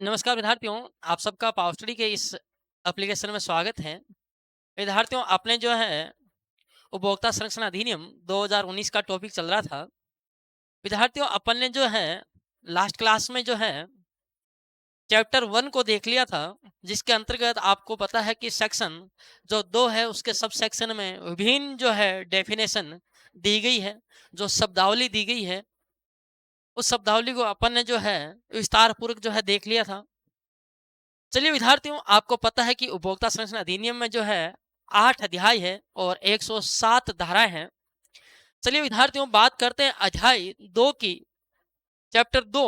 नमस्कार विद्यार्थियों, आप सबका पावर स्टडी के इस एप्लीकेशन में स्वागत है। विद्यार्थियों, आपने जो है उपभोक्ता संरक्षण अधिनियम 2019 का टॉपिक चल रहा था। विद्यार्थियों, अपन ने जो है लास्ट क्लास में जो है चैप्टर 1 को देख लिया था, जिसके अंतर्गत आपको पता है कि सेक्शन जो 2 है उसके सब सेक्शन में विभिन्न जो है डेफिनेशन दी गई है, जो शब्दावली दी गई है, उस शब्दावली को अपन ने जो है विस्तार पूर्वक जो है देख लिया था। चलिए विद्यार्थियों, आपको पता है कि उपभोक्ता संरक्षण अधिनियम में जो है 8 अध्याय है और 107 धाराएं हैं। चलिए विद्यार्थियों, बात करते हैं अध्याय 2 की, चैप्टर 2,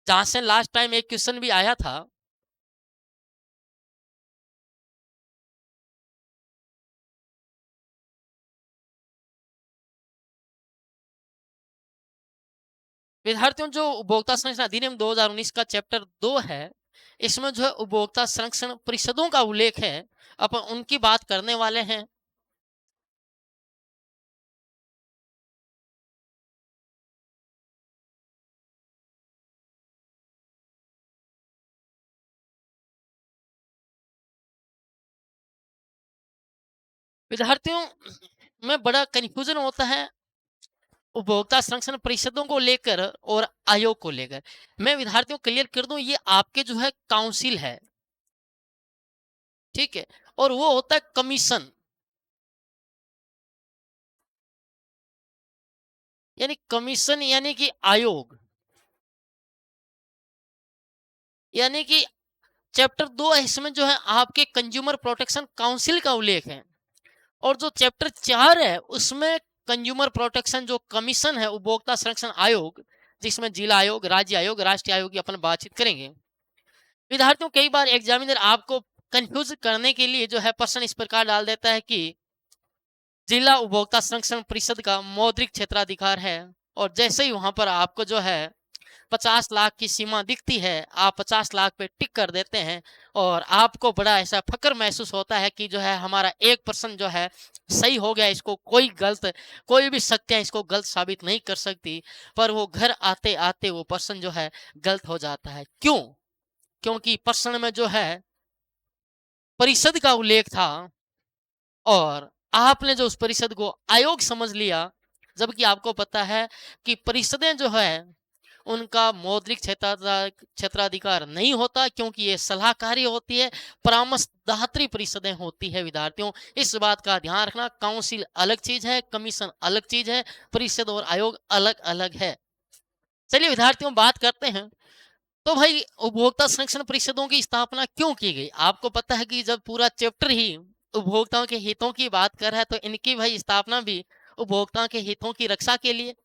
जहां से लास्ट टाइम एक क्वेश्चन भी आया था। विद्यार्थियों, जो उपभोक्ता संरक्षण अधिनियम 2019 का चैप्टर 2 है, इसमें जो है उपभोक्ता संरक्षण परिषदों का उल्लेख है। अपन उनकी बात करने वाले हैं। विद्यार्थियों में बड़ा कंफ्यूजन होता है उपभोक्ता संरक्षण परिषदों को लेकर और आयोग को लेकर। मैं विद्यार्थियों क्लियर कर दूं, ये आपके जो है काउंसिल है, ठीक है, और वो होता है कमीशन, यानी कमीशन यानी कि आयोग, यानी कि चैप्टर 2 है, इसमें जो है आपके कंज्यूमर प्रोटेक्शन काउंसिल का उल्लेख है, और जो चैप्टर 4 है उसमें कंज्यूमर प्रोटेक्शन जो कमीशन है, उपभोक्ता संरक्षण आयोग, जिसमें जिला आयोग, राज्य आयोग, राष्ट्रीय आयोग की अपन बातचीत करेंगे। विद्यार्थियों, कई बार एग्जामिनर आपको कंफ्यूज करने के लिए जो है प्रश्न इस प्रकार डाल देता है कि जिला उपभोक्ता संरक्षण परिषद का मौद्रिक क्षेत्राधिकार है, और जैसे ही वहां पर आपको जो है 50 लाख की सीमा दिखती है, आप 50 लाख पे टिक कर देते हैं, और आपको बड़ा ऐसा फक्र महसूस होता है कि जो है हमारा 1% जो है सही हो गया, इसको कोई भी शक्तियां इसको गलत साबित नहीं कर सकती। पर वो घर आते आते वो पर्सन जो है गलत हो जाता है। क्यों? क्योंकि प्रश्न में जो है परिषद का उल्लेख था, और आपने जो उस परिषद को आयोग समझ लिया, जबकि आपको पता है कि परिषदें जो है उनका मौद्रिक क्षेत्राधिकार नहीं होता, क्योंकि ये सलाहकारी होती है, परामर्शदात्री परिषदें होती है। विद्यार्थियों, इस बात का ध्यान रखना, काउंसिल अलग चीज है, कमीशन अलग चीज है, परिषद और आयोग अलग अलग है। चलिए विद्यार्थियों, बात करते हैं। तो भाई, उपभोक्ता संरक्षण परिषदों की स्थापना क्यों की गई? आपको पता है कि जब पूरा चैप्टर ही उपभोक्ताओं के हितों की बात कर रहा है, तो इनकी भाई स्थापना भी उपभोक्ताओं के हितों की रक्षा के लिए,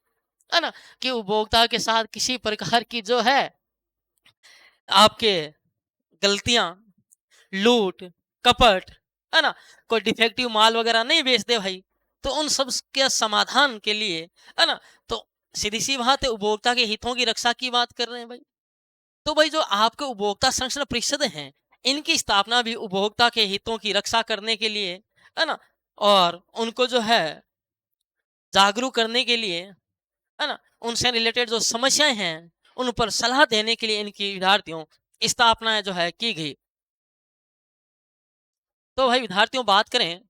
है ना, कि उपभोक्ता के साथ किसी प्रकार की जो है आपके गलतियां, लूट, कपट, है ना, कोई डिफेक्टिव माल वगैरह नहीं बेच दे भाई, तो उन सब के समाधान के लिए, है ना, तो सीधी सी बात है, उपभोक्ता के हितों की रक्षा की बात कर रहे हैं भाई। तो भाई, जो आपके उपभोक्ता संरक्षण परिषद हैं, इनकी स्थापना भी उपभोक्ता के हितों की रक्षा करने के लिए, है ना, और उनको जो है जागरूक करने के लिए, है ना, उनसे रिलेटेड जो समस्याएं हैं उन पर सलाह देने के लिए इनकी विद्यार्थियों स्थापना जो है की गई। तो भाई विद्यार्थियों, बात करें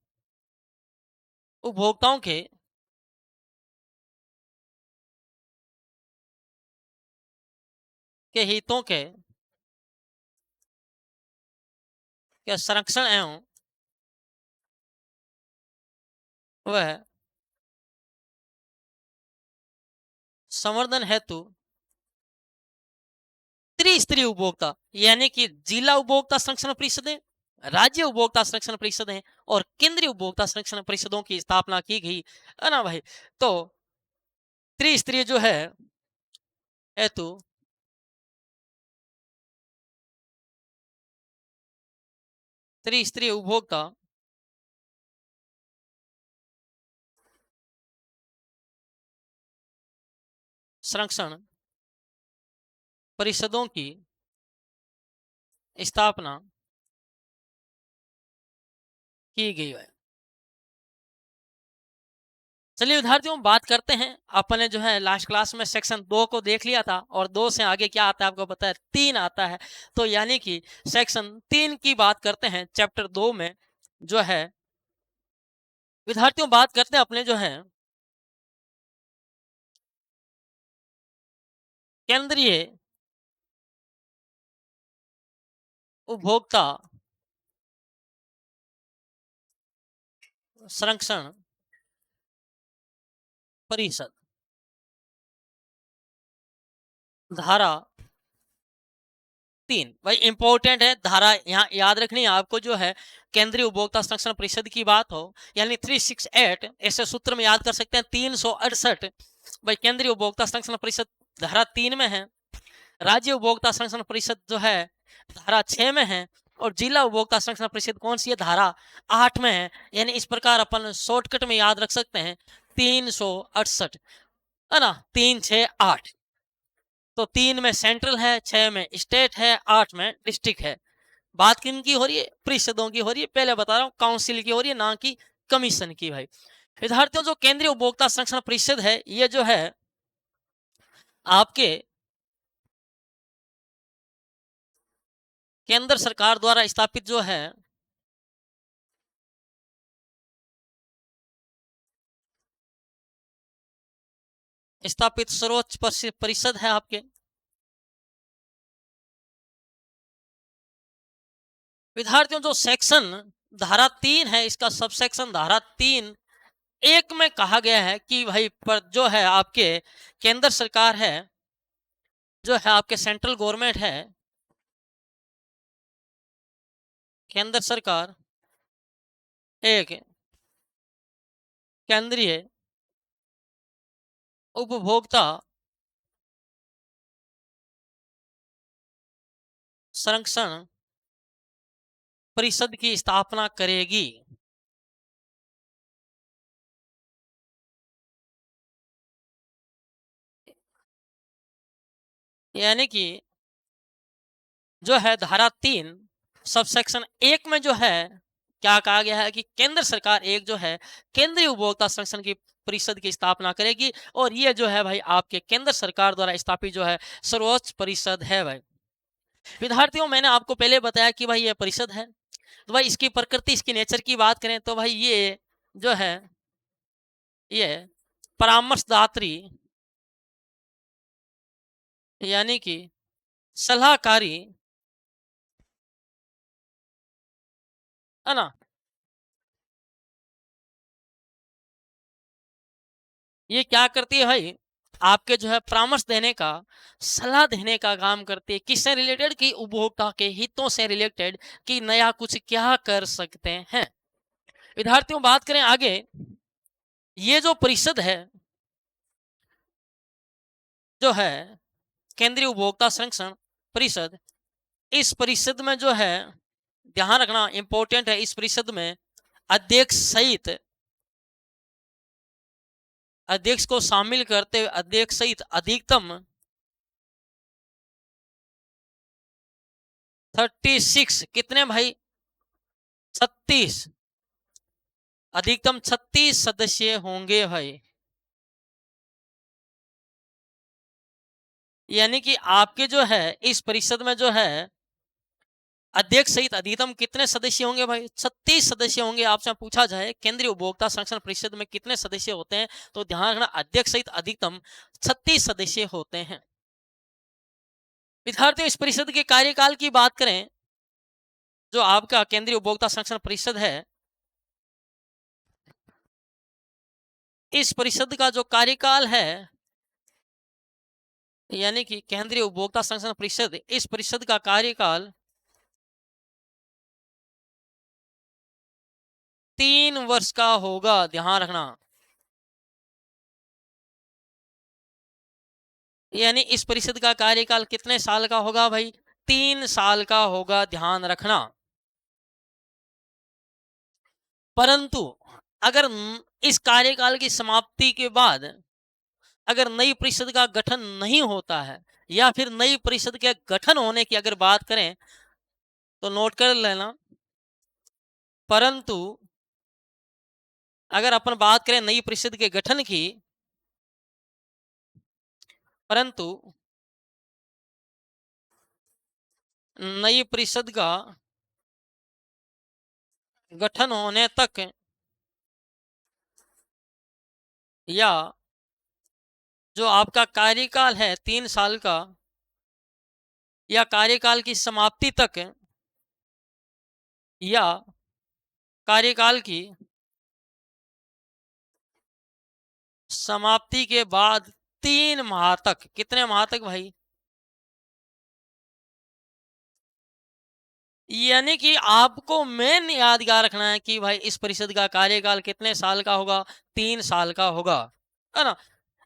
उपभोक्ताओं के हितों के संरक्षण एवं वह संवर्धन हेतु त्रिस्तरीय उपभोक्ता, यानी कि जिला उपभोक्ता संरक्षण परिषदें, राज्य उपभोक्ता संरक्षण परिषदें और केंद्रीय उपभोक्ता संरक्षण परिषदों की स्थापना की गई, है ना भाई। तो त्रिस्तरीय जो है हेतु त्रिस्तरीय उपभोक्ता संरक्षण परिषदों की स्थापना की गई है। चलिए विद्यार्थियों, बात करते हैं। अपने जो है लास्ट क्लास में सेक्शन 2 को देख लिया था, और 2 से आगे क्या आता है आपको पता है, 3 आता है। तो यानी कि सेक्शन 3 की बात करते हैं चैप्टर 2 में जो है। विद्यार्थियों, बात करते हैं अपने जो है केंद्रीय उपभोक्ता संरक्षण परिषद, धारा 3। भाई इंपॉर्टेंट है धारा, यहाँ याद रखनी है आपको जो है। केंद्रीय उपभोक्ता संरक्षण परिषद की बात हो, यानी 368, ऐसे सूत्र में याद कर सकते हैं 368। भाई केंद्रीय उपभोक्ता संरक्षण परिषद धारा 3 में है। राज्य उपभोक्ता संरक्षण परिषद जो है धारा 6 में है। और जिला उपभोक्ता संरक्षण परिषद कौन सी है, धारा 8 में है। यानी इस प्रकार अपन शॉर्टकट में याद रख सकते हैं 368, है ना, 3 6 8। तो 3 में सेंट्रल है, 6 में स्टेट है, 8 में डिस्ट्रिक्ट है। बात किन की हो रही है, परिषदों की हो रही है। पहले बता रहा हूँ काउंसिल की हो रही है, ना कि कमीशन की। भाई विद्यार्थियों, जो केंद्रीय उपभोक्ता संरक्षण परिषद है, ये जो है आपके केंद्र सरकार द्वारा स्थापित जो है स्थापित सर्वोच्च परिषद है आपके। विद्यार्थियों, जो सेक्शन धारा 3 है, इसका सब सेक्शन धारा 3 एक में कहा गया है कि भाई पर जो है आपके केंद्र सरकार है, जो है आपके सेंट्रल गवर्नमेंट है, केंद्र सरकार एक केंद्रीय उपभोक्ता संरक्षण परिषद की स्थापना करेगी। यानी कि जो है धारा 3 सब सेक्शन 1 में जो है क्या कहा गया है कि केंद्र सरकार एक जो है केंद्रीय उपभोक्ता संरक्षण की परिषद की स्थापना करेगी। और ये जो है भाई आपके केंद्र सरकार द्वारा स्थापित जो है सर्वोच्च परिषद है। भाई विद्यार्थियों, मैंने आपको पहले बताया कि भाई ये परिषद है। तो भाई इसकी प्रकृति, इसकी नेचर की बात करें तो भाई ये जो है ये परामर्शदात्री, यानी कि सलाहकारी, है ना, ये क्या करती है भाई, आपके जो है परामर्श देने का, सलाह देने का काम करती है। किससे रिलेटेड, कि उपभोक्ता के हितों से रिलेटेड, कि नया कुछ क्या कर सकते हैं। विद्यार्थियों, बात करें आगे, ये जो परिषद है जो है केंद्रीय उपभोक्ता संरक्षण परिषद, इस परिषद में जो है ध्यान रखना इंपॉर्टेंट है, इस परिषद में अध्यक्ष सहित, अध्यक्ष को शामिल करते हुए अध्यक्ष सहित अधिकतम 36, कितने भाई, 36, अधिकतम 36 सदस्य होंगे भाई। यानी कि आपके जो है इस परिषद में जो है अध्यक्ष सहित अधिकतम कितने सदस्य होंगे भाई, 36 सदस्य होंगे। आपसे पूछा जाए केंद्रीय उपभोक्ता संरक्षण परिषद में कितने सदस्य होते हैं, तो ध्यान रखना अध्यक्ष सहित अधिकतम 36 सदस्य होते हैं। विद्यार्थियों, इस परिषद के कार्यकाल की बात करें, जो आपका केंद्रीय उपभोक्ता संरक्षण परिषद है, इस परिषद का जो कार्यकाल है, यानी कि केंद्रीय उपभोक्ता संरक्षण परिषद, इस परिषद का कार्यकाल 3 वर्ष का होगा। ध्यान रखना, यानी इस परिषद का कार्यकाल कितने साल का होगा भाई, 3 साल का होगा। ध्यान रखना। परंतु अगर इस कार्यकाल की समाप्ति के बाद अगर नई परिषद का गठन नहीं होता है, या फिर नई परिषद के गठन होने की अगर बात करें, तो नोट कर लेना, परंतु अगर अपन बात करें नई परिषद के गठन की, परंतु नई परिषद का गठन होने तक या जो आपका कार्यकाल है 3 साल का, या कार्यकाल की समाप्ति तक, या कार्यकाल की समाप्ति के बाद 3 माह तक। कितने माह तक भाई? यानी कि आपको मेन यादगार रखना है कि भाई इस परिषद का कार्यकाल कितने साल का होगा? 3 साल का होगा, है ना।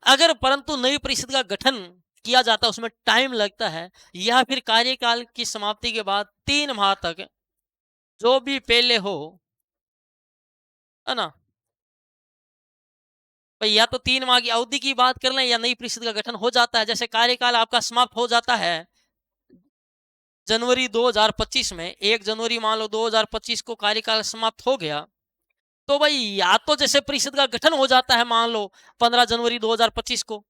अगर परंतु नई परिषद का गठन किया जाता है, उसमें टाइम लगता है, या फिर कार्यकाल की समाप्ति के बाद 3 माह तक जो भी पहले हो, है ना भाई, या तो 3 माह की अवधि की बात कर लें, या नई परिषद का गठन हो जाता है। जैसे कार्यकाल आपका समाप्त हो जाता है जनवरी 2025 में, 1 जनवरी मान लो 2025 को कार्यकाल समाप्त हो गया, तो भाई या तो जैसे परिषद का गठन हो जाता है मान लो 15 जनवरी 2025 को,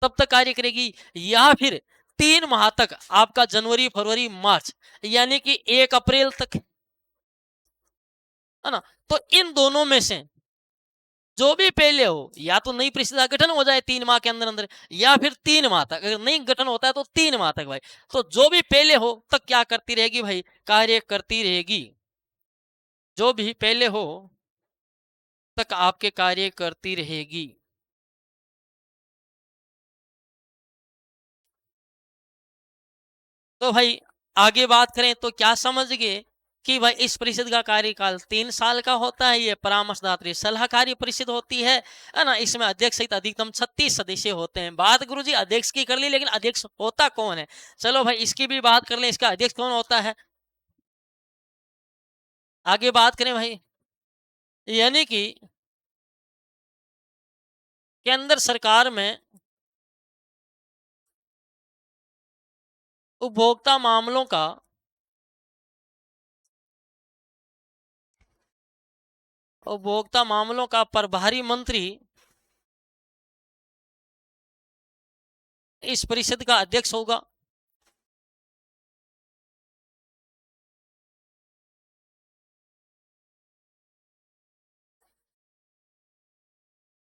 तब तक कार्य करेगी, या फिर 3 माह तक आपका जनवरी फरवरी मार्च, यानी कि 1 अप्रैल तक, है ना। तो इन दोनों में से जो भी पहले हो, या तो नई परिषद का गठन हो जाए 3 माह के अंदर अंदर, या फिर 3 माह तक। अगर नहीं गठन होता है तो 3 माह तक भाई, तो जो भी पहले हो तक क्या करती रहेगी भाई? कार्य करती रहेगी। जो भी पहले हो तक आपके कार्य करती रहेगी। तो भाई आगे बात करें तो क्या समझ गए कि भाई इस परिषद का कार्यकाल 3 साल का होता है। ये परामर्शदात्री सलाहकारी परिषद होती है ना। इसमें अध्यक्ष सहित अधिकतम 36 सदस्य होते हैं। बात गुरुजी अध्यक्ष की कर ली, लेकिन अध्यक्ष होता कौन है? चलो भाई इसकी भी बात कर लें, इसका अध्यक्ष कौन होता है। आगे बात करें भाई, यानी कि केंद्र सरकार में उपभोक्ता मामलों का प्रभारी मंत्री इस परिषद का अध्यक्ष होगा।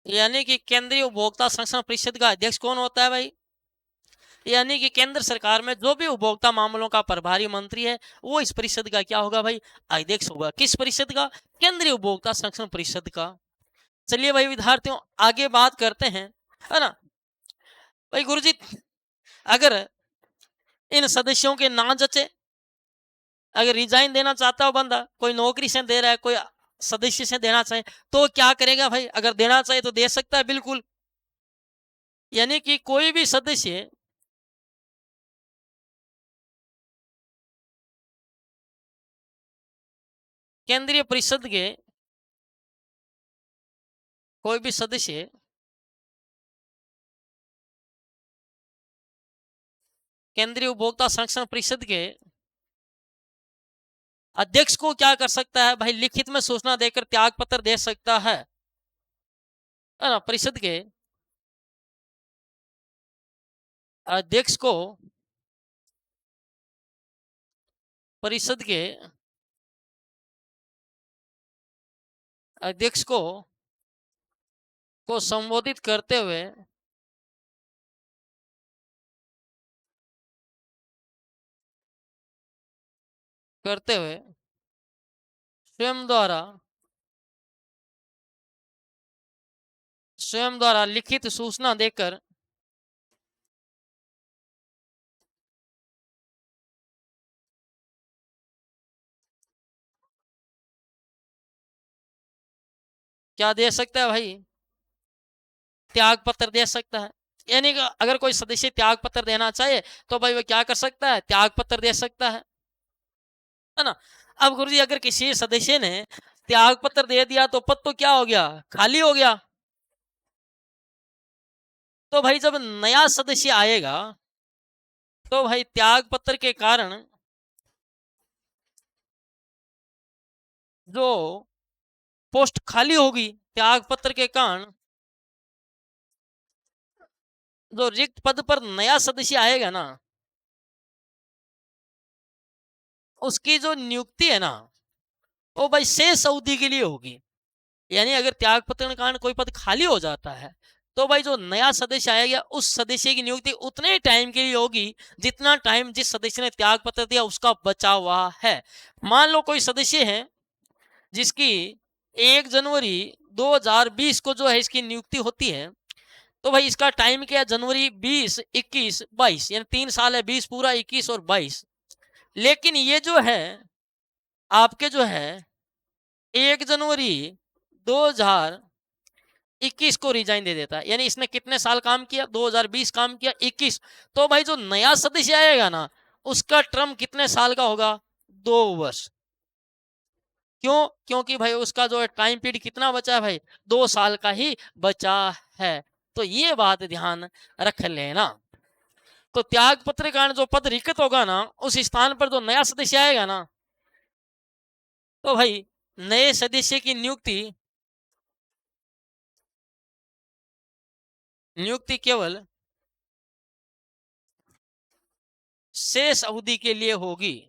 यानी कि केंद्रीय उपभोक्ता संरक्षण परिषद का अध्यक्ष कौन होता है भाई? यानी कि केंद्र सरकार में जो भी उपभोक्ता मामलों का प्रभारी मंत्री है, वो इस परिषद का क्या होगा भाई? अध्यक्ष होगा। किस परिषद का? केंद्रीय उपभोक्ता संरक्षण परिषद का। चलिए भाई विद्यार्थियों आगे बात करते हैं, है ना। भाई गुरुजी अगर इन सदस्यों के ना जचे, अगर रिजाइन देना चाहता हो बंदा, कोई नौकरी से दे रहा है, कोई सदस्य से देना चाहे, तो क्या करेगा भाई? अगर देना चाहे तो दे सकता है बिल्कुल। यानी कि कोई भी सदस्य केंद्रीय परिषद के, कोई भी सदस्य केंद्रीय उपभोक्ता संरक्षण परिषद के अध्यक्ष को क्या कर सकता है भाई? लिखित में सूचना देकर त्याग पत्र दे सकता है ना। परिषद के अध्यक्ष को, परिषद के अध्यक्ष को संबोधित करते हुए स्वयं द्वारा लिखित सूचना देकर क्या दे सकता है भाई? त्याग पत्र दे सकता है। यानी कि अगर कोई सदस्य त्याग पत्र देना चाहे तो भाई वो क्या कर सकता है? त्याग पत्र दे सकता है ना। अब गुरुजी अगर किसी सदस्य ने त्याग पत्र दे दिया तो पद तो क्या हो गया? खाली हो गया। तो भाई जब नया सदस्य आएगा तो भाई त्याग पत्र के कारण जो पोस्ट खाली होगी त्याग पत्र के कारण, जो रिक्त पद पर नया सदस्य आएगा ना, उसकी जो नियुक्ति है ना, वो भाई शेष अवधि के लिए होगी। यानी अगर त्याग पत्र के कारण कोई पद खाली हो जाता है, तो भाई जो नया सदस्य आएगा उस सदस्य की नियुक्ति उतने टाइम के लिए होगी जितना टाइम जिस सदस्य ने त्याग पत्र दिया उसका बचा हुआ है। मान लो कोई सदस्य है जिसकी 1 जनवरी 2020 को जो है इसकी नियुक्ति होती है, तो भाई इसका टाइम क्या है, जनवरी 20, 21, 22, यानी 3 साल है, 20 पूरा, 21 और 22। लेकिन ये जो है आपके जो है 1 जनवरी 2021 को रिजाइन दे देता है, यानी इसने कितने साल काम किया, 2020 काम किया, 21। तो भाई जो नया सदस्य आएगा ना, उसका टर्म कितने साल का होगा, 2 वर्ष। क्यों? क्योंकि भाई उसका जो टाइम पीरियड कितना बचा है भाई, 2 साल का ही बचा है। तो ये बात ध्यान रख लेना। तो त्याग पत्र के कारण जो पद रिक्त होगा ना, उस स्थान पर जो नया सदस्य आएगा ना, तो भाई नए सदस्य की नियुक्ति केवल शेष अवधि के लिए होगी।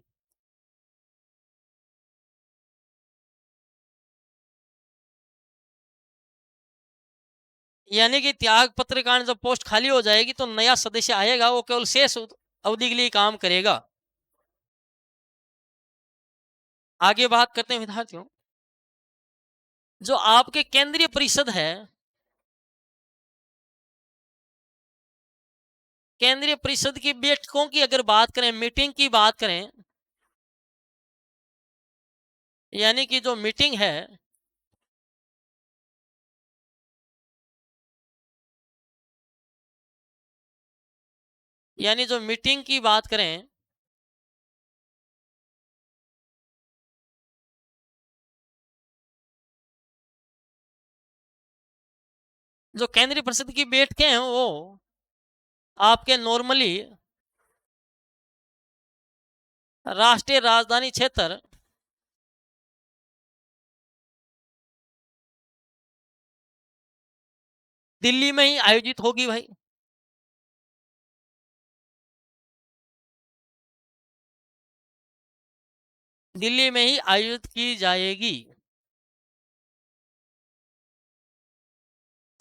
यानी कि त्याग पत्र के कारण जब पोस्ट खाली हो जाएगी तो नया सदस्य आएगा, वो केवल शेष अवधि के लिए काम करेगा। आगे बात करते हैं विद्यार्थियों, जो आपके केंद्रीय परिषद है, केंद्रीय परिषद की बैठकों की अगर बात करें, मीटिंग की बात करें, यानी कि जो मीटिंग है, यानी जो मीटिंग की बात करें, जो केंद्रीय परिषद की बैठकें हैं वो आपके नॉर्मली राष्ट्रीय राजधानी क्षेत्र दिल्ली में ही आयोजित होगी भाई। दिल्ली में ही आयोजित की जाएगी।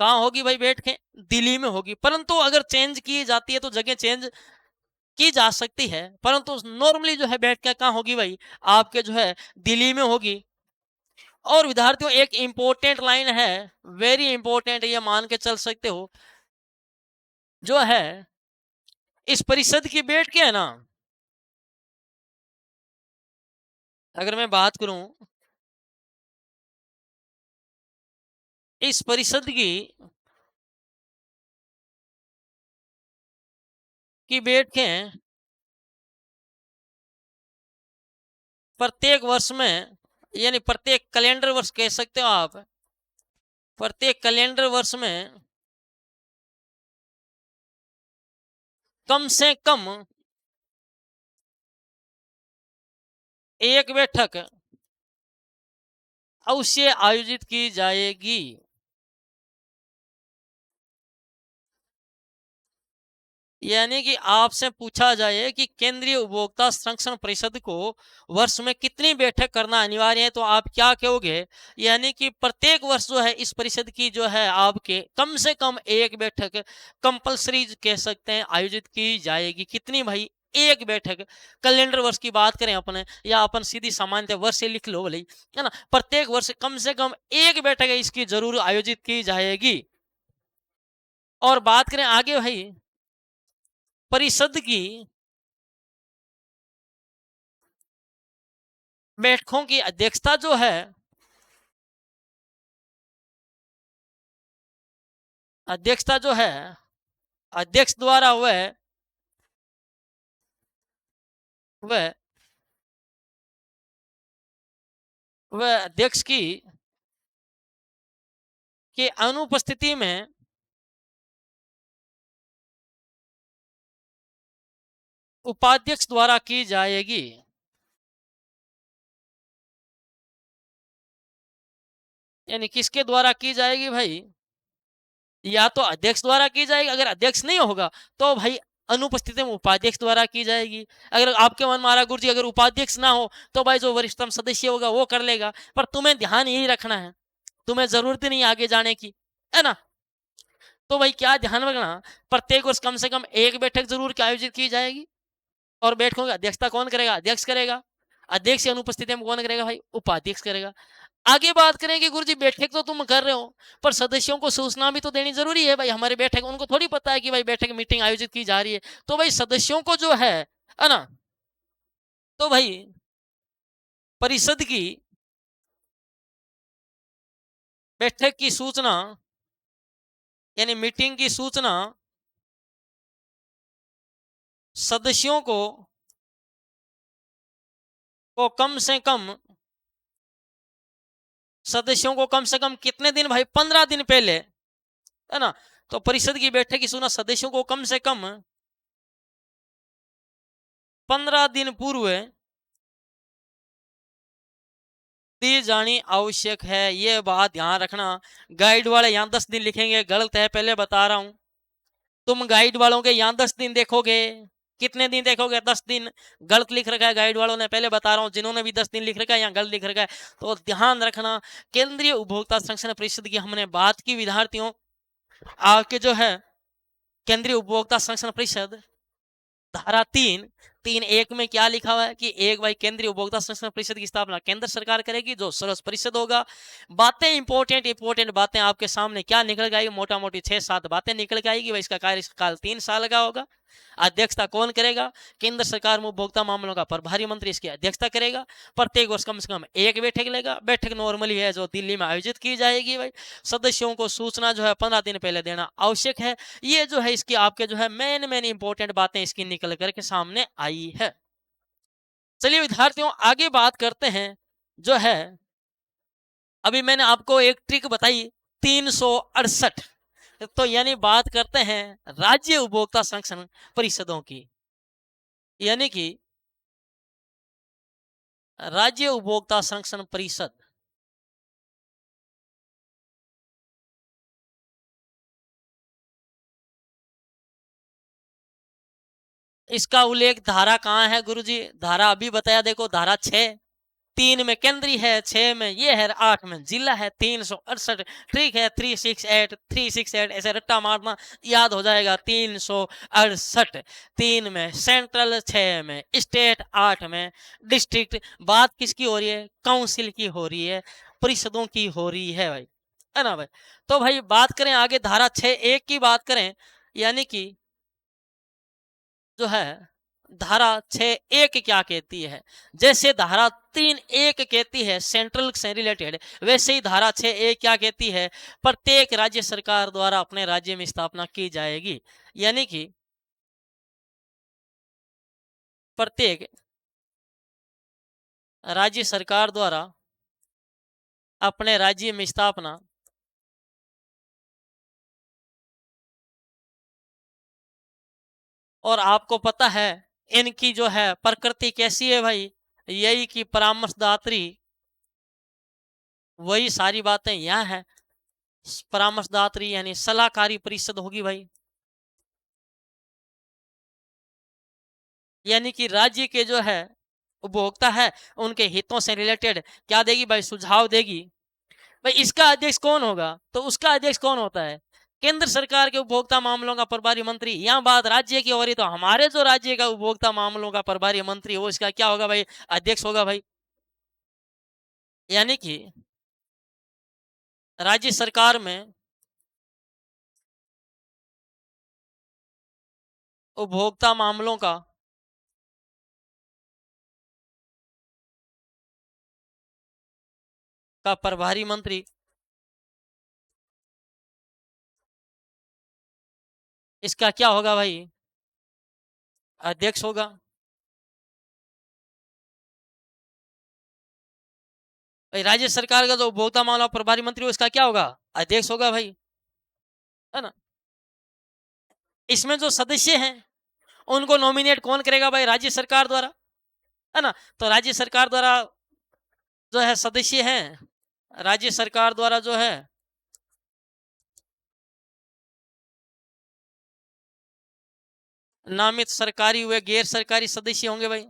कहाँ होगी भाई बैठकें, दिल्ली में होगी। परंतु अगर चेंज की जाती है तो जगह चेंज की जा सकती है, परंतु नॉर्मली जो है बैठकें कहाँ होगी भाई, आपके जो है दिल्ली में होगी। और विद्यार्थियों एक इंपॉर्टेंट लाइन है, वेरी इंपॉर्टेंट, ये मान के चल सकते हो, जो है इस परिषद की बैठकें है ना, अगर मैं बात करूं इस परिषद की बैठकें प्रत्येक वर्ष में, यानी प्रत्येक कैलेंडर वर्ष कह सकते हो आप, प्रत्येक कैलेंडर वर्ष में कम से कम एक बैठक अवश्य आयोजित की जाएगी। यानी कि आपसे पूछा जाए कि केंद्रीय उपभोक्ता संरक्षण परिषद को वर्ष में कितनी बैठक करना अनिवार्य है, तो आप क्या कहोगे? यानी कि प्रत्येक वर्ष जो है इस परिषद की जो है आपके कम से कम एक बैठक कंपलसरी कह सकते हैं आयोजित की जाएगी। कितनी भाई? एक बैठक। कैलेंडर वर्ष की बात करें अपने, या अपन सीधी सामान्य वर्ष से लिख लो भले, है ना, प्रत्येक वर्ष कम से कम एक बैठक इसकी जरूर आयोजित की जाएगी। और बात करें आगे भाई परिषद की बैठकों की अध्यक्षता जो है, अध्यक्षता जो है अध्यक्ष द्वारा वह वह अध्यक्ष की अनुपस्थिति में उपाध्यक्ष द्वारा की जाएगी। यानी किसके द्वारा की जाएगी भाई? या तो अध्यक्ष द्वारा की जाएगी, अगर अध्यक्ष नहीं होगा तो भाई अनुपस्थिति में उपाध्यक्ष द्वारा की जाएगी। अगर आपके मन में आ रहा गुरु जी अगर उपाध्यक्ष ना हो तो भाई जो वरिष्ठतम सदस्य होगा वो कर लेगा, पर तुम्हें ध्यान यही रखना है, तुम्हें जरूरत नहीं आगे जाने की, है ना। तो भाई क्या ध्यान रखना, प्रत्येक वर्ष कम से कम एक बैठक जरूर आयोजित की जाएगी, और बैठकों की अध्यक्षता कौन करेगा? अध्यक्ष करेगा। अध्यक्ष की अनुपस्थिति में कौन करेगा भाई? उपाध्यक्ष करेगा। आगे बात करें कि गुरुजी बैठक तो तुम कर रहे हो, पर सदस्यों को सूचना भी तो देनी जरूरी है भाई। हमारी बैठक उनको थोड़ी पता है कि भाई बैठक मीटिंग आयोजित की जा रही है, तो भाई सदस्यों को जो है ना, तो भाई परिषद की बैठक की सूचना यानी मीटिंग की सूचना सदस्यों को कम से कम कितने दिन भाई? 15 दिन पहले, है ना। तो परिषद की बैठक की सूचना सदस्यों को कम से कम 15 दिन पूर्व दी जानी आवश्यक है। ये बात ध्यान रखना। गाइड वाले यहाँ 10 दिन लिखेंगे, गलत है, पहले बता रहा हूं। तुम गाइड वालों के यहाँ 10 दिन देखोगे, कितने दिन देखोगे? 10 दिन। गलत लिख रखा है गाइड वालों ने, पहले बता रहा हूँ, जिन्होंने भी 10 दिन लिख रखा है यहाँ गलत लिख रखा है, तो ध्यान रखना। केंद्रीय उपभोक्ता संरक्षण परिषद की हमने बात की विद्यार्थियों, आपके जो है केंद्रीय उपभोक्ता संरक्षण परिषद धारा 3(1) में क्या लिखा हुआ है कि एक भाई केंद्रीय उपभोक्ता संरक्षण परिषद की स्थापना केंद्र सरकार करेगी, जो सर्वोच्च परिषद होगा। बातें इंपॉर्टेंट बातें आपके सामने क्या निकल के आएगी? मोटा मोटी 6-7 बातें निकल के आएगी भाई। इसका कार्यकाल 3 साल का होगा। अध्यक्षता कौन करेगा? केंद्र सरकार में उपभोक्ता मामलों का प्रभारी मंत्री इसकी अध्यक्षता करेगा। प्रत्येक वर्ष कम से कम एक बैठक लेगा। बैठक नॉर्मली है जो दिल्ली में आयोजित की जाएगी भाई। सदस्यों को सूचना जो है 15 दिन पहले देना आवश्यक है। ये जो है इसकी आपके जो है मेन इंपॉर्टेंट बातें इसकी निकल करके सामने आई है। चलिए विद्यार्थियों आगे बात करते हैं। जो है अभी मैंने आपको एक ट्रिक बताई 368, तो यानी बात करते हैं राज्य उपभोक्ता संरक्षण परिषदों की, यानी कि राज्य उपभोक्ता संरक्षण परिषद इसका उल्लेख धारा कहाँ है गुरुजी? धारा अभी बताया, देखो धारा 6, 3 में केंद्रीय है, 6 में ये है, 8 में जिला है, 368। ठीक है, 368 ऐसे रट्टा मारना याद हो जाएगा। 368, 3 में सेंट्रल, 6 में स्टेट, 8 में डिस्ट्रिक्ट। बात किसकी हो रही है? काउंसिल की हो रही है, परिषदों की हो रही है भाई, है ना भाई। तो भाई बात करें आगे धारा 6(1) की बात करें, यानी कि जो है धारा 6(1) क्या कहती है? जैसे धारा 3(1) कहती है सेंट्रल से रिलेटेड, वैसे ही धारा 6(1) क्या कहती है? प्रत्येक राज्य सरकार द्वारा अपने राज्य में स्थापना की जाएगी, यानी कि प्रत्येक राज्य सरकार द्वारा अपने राज्य में स्थापना और आपको पता है इनकी जो है प्रकृति कैसी है भाई? यही कि परामर्शदात्री, वही सारी बातें यहाँ है। परामर्शदात्री यानी सलाहकारी परिषद होगी भाई, यानी कि राज्य के जो है उपभोक्ता है उनके हितों से रिलेटेड क्या देगी भाई? सुझाव देगी भाई। इसका अध्यक्ष कौन होगा? तो उसका अध्यक्ष कौन होता है? केंद्र सरकार के उपभोक्ता मामलों का प्रभारी मंत्री। यहाँ बात राज्य की हो रही, तो हमारे जो राज्य का उपभोक्ता मामलों का प्रभारी मंत्री वो इसका क्या होगा भाई? अध्यक्ष होगा भाई। यानी कि राज्य सरकार में उपभोक्ता मामलों का प्रभारी मंत्री इसका क्या होगा भाई? अध्यक्ष होगा। भाई राज्य सरकार का जो उपभोक्ता मामला प्रभारी मंत्री हो इसका क्या होगा? अध्यक्ष होगा भाई, है ना। इसमें जो सदस्य हैं उनको नॉमिनेट कौन करेगा भाई? राज्य सरकार द्वारा, है ना। तो राज्य सरकार द्वारा जो है सदस्य हैं राज्य सरकार द्वारा जो है नामित सरकारी व गैर सरकारी सदस्य होंगे भाई,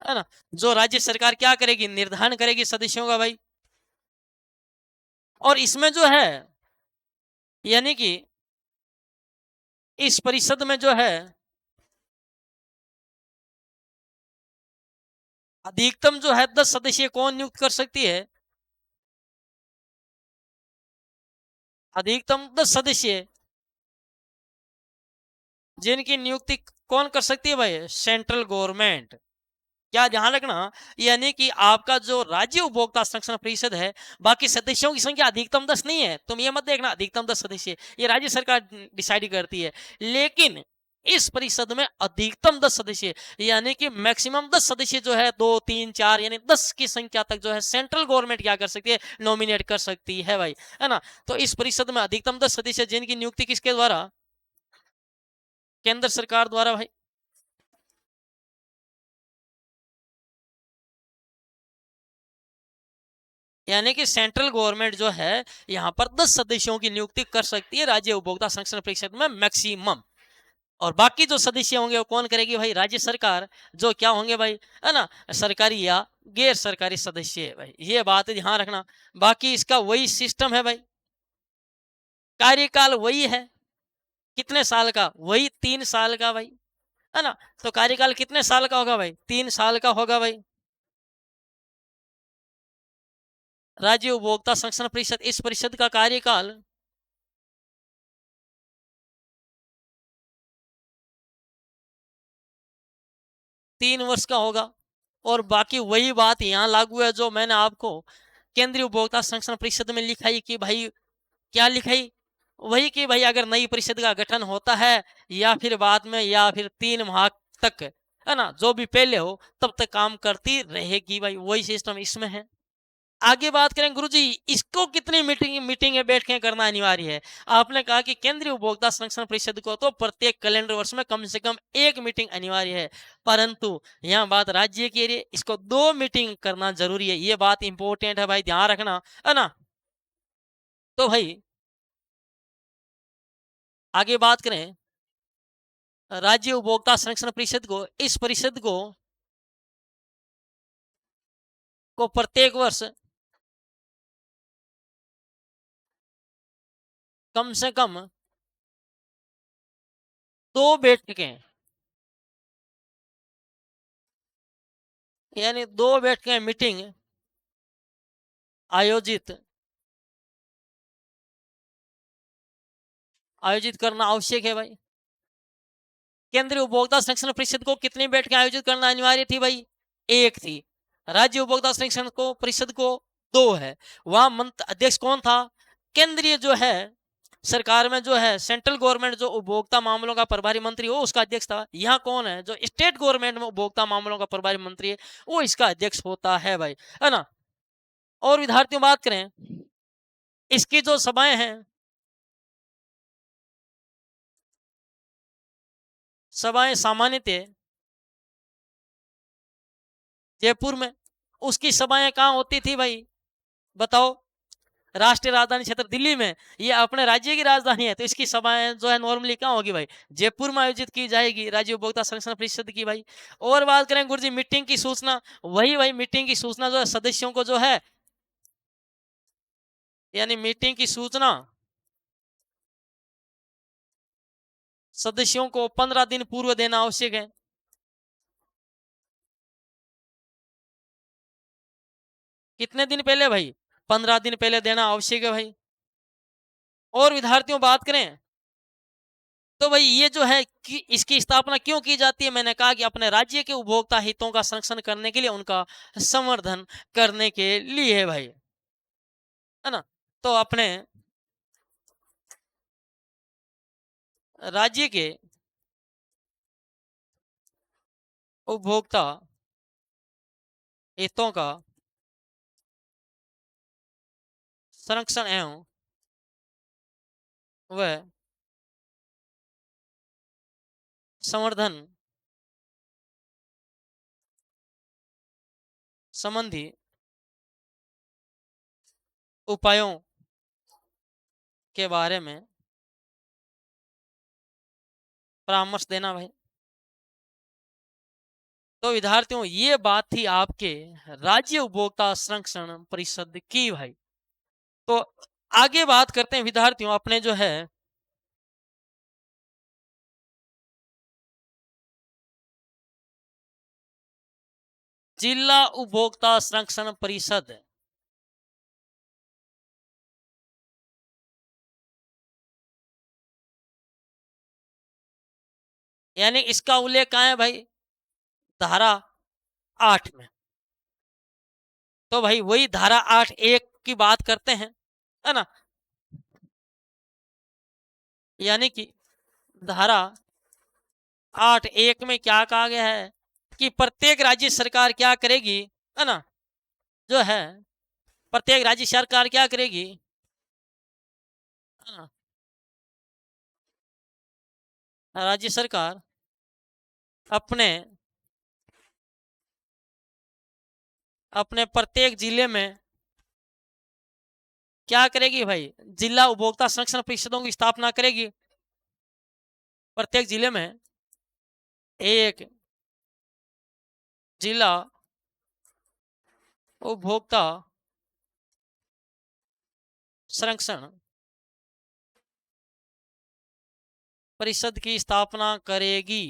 है ना। जो राज्य सरकार क्या करेगी, निर्धारण करेगी सदस्यों का भाई। और इसमें जो है यानी कि इस परिषद में जो है अधिकतम जो है 10 सदस्य कौन नियुक्त कर सकती है, अधिकतम 10 सदस्य जिनकी नियुक्ति कौन कर सकती है भाई, सेंट्रल गवर्नमेंट। क्या ध्यान रखना, यानी कि आपका जो राज्य उपभोक्ता संरक्षण परिषद है, बाकी सदस्यों की संख्या अधिकतम 10 नहीं है, तुम ये मत देखना अधिकतम 10 सदस्य, ये राज्य सरकार डिसाइड करती है। लेकिन इस परिषद में अधिकतम 10 सदस्य, यानी कि मैक्सिमम 10 सदस्य जो है, 2 3 4 यानी 10 की संख्या तक जो है सेंट्रल गवर्नमेंट क्या कर सकती है, नॉमिनेट कर सकती है भाई, है ना। तो इस परिषद में अधिकतम 10 सदस्य जिनकी नियुक्ति किसके द्वारा, केंद्र सरकार द्वारा भाई। यानी कि सेंट्रल गवर्नमेंट जो है यहाँ पर 10 सदस्यों की नियुक्ति कर सकती है राज्य उपभोक्ता संरक्षण परिषद में मैक्सिमम। और बाकी जो सदस्य होंगे वो कौन करेगी भाई, राज्य सरकार, जो क्या होंगे भाई, है ना, सरकारी या गैर सरकारी सदस्य है भाई, ये बात ध्यान रखना। बाकी इसका वही सिस्टम है भाई, कार्यकाल वही है, कितने साल का, वही 3 साल का भाई, है ना। तो कार्यकाल कितने साल का होगा भाई, 3 साल का होगा भाई। राज्य उपभोक्ता संरक्षण परिषद, इस परिषद का कार्यकाल 3 वर्ष का होगा। और बाकी वही बात यहाँ लागू है जो मैंने आपको केंद्रीय उपभोक्ता संरक्षण परिषद में लिखाई कि भाई, क्या लिखाई, वही कि भाई अगर नई परिषद का गठन होता है या फिर बाद में या फिर 3 माह तक, है ना, जो भी पहले हो तब तक काम करती रहेगी भाई, वही सिस्टम इसमें है। आगे बात करें गुरुजी, इसको कितनी मीटिंग बैठ के करना अनिवार्य है। आपने कहा कि केंद्रीय उपभोक्ता संरक्षण परिषद को तो प्रत्येक कैलेंडर वर्ष में कम से कम 1 मीटिंग अनिवार्य है, परंतु यहाँ बात राज्य के लिए इसको 2 मीटिंग करना जरूरी है, ये बात इंपॉर्टेंट है भाई, ध्यान रखना, है ना। तो भाई आगे बात करें, राज्य उपभोक्ता संरक्षण परिषद को, इस परिषद को प्रत्येक वर्ष कम से कम 2 बैठकें, यानी 2 बैठकें मीटिंग आयोजित आयोजित करना आवश्यक है भाई। केंद्रीय उपभोक्ता संरक्षण परिषद को कितनी बैठकें आयोजित करना अनिवार्य थी भाई, 1 थी। राज्य उपभोक्ता संरक्षण को परिषद को 2 है। वहां मंत्र अध्यक्ष कौन था, केंद्रीय जो है सरकार में जो है सेंट्रल गवर्नमेंट जो उपभोक्ता मामलों का प्रभारी मंत्री हो उसका अध्यक्ष था। यहाँ कौन है, जो स्टेट गवर्नमेंट में उपभोक्ता मामलों का प्रभारी मंत्री है वो इसका अध्यक्ष होता है भाई, है ना। और विद्यार्थियों बात करें, इसकी जो सभाएं हैं, सभाएं सामान्यतः जयपुर में, उसकी सभाएं कहाँ होती थी भाई, बताओ। राष्ट्रीय राजधानी क्षेत्र दिल्ली में, ये अपने राज्य की राजधानी है, तो इसकी सभाएं जो है नॉर्मली कहाँ होगी भाई, जयपुर में आयोजित की जाएगी, राज्य उपभोक्ता संरक्षण परिषद की भाई। और बात करें गुरुजी मीटिंग की सूचना, वही भाई मीटिंग की सूचना जो है सदस्यों को जो है, यानी मीटिंग की सूचना सदस्यों को 15 दिन पूर्व देना आवश्यक है। कितने दिन पहले भाई, 15 दिन पहले देना आवश्यक है भाई। और विद्यार्थियों बात करें तो भाई ये जो है कि इसकी स्थापना क्यों की जाती है, मैंने कहा कि अपने राज्य के उपभोक्ता हितों का संरक्षण करने के लिए, उनका संवर्धन करने के लिए भाई, है ना। तो अपने राज्य के उपभोक्ता हितों का संरक्षण एवं व संवर्धन संबंधी उपायों के बारे में परामर्श देना भाई। तो विद्यार्थियों ये बात थी आपके राज्य उपभोक्ता संरक्षण परिषद की भाई। तो आगे बात करते हैं विद्यार्थियों अपने जो है जिला उपभोक्ता संरक्षण परिषद। यानी इसका उल्लेख कहाँ है भाई, धारा 8 में। तो भाई वही धारा 8(1) की बात करते हैं, है ना। यानी कि धारा 8(1) में क्या कहा गया है कि प्रत्येक राज्य सरकार क्या करेगी, है ना, जो है प्रत्येक राज्य सरकार क्या करेगी, है ना, राज्य सरकार अपने अपने प्रत्येक जिले में क्या करेगी भाई, जिला उपभोक्ता संरक्षण परिषदों की स्थापना करेगी। प्रत्येक जिले में एक जिला उपभोक्ता संरक्षण परिषद की स्थापना करेगी।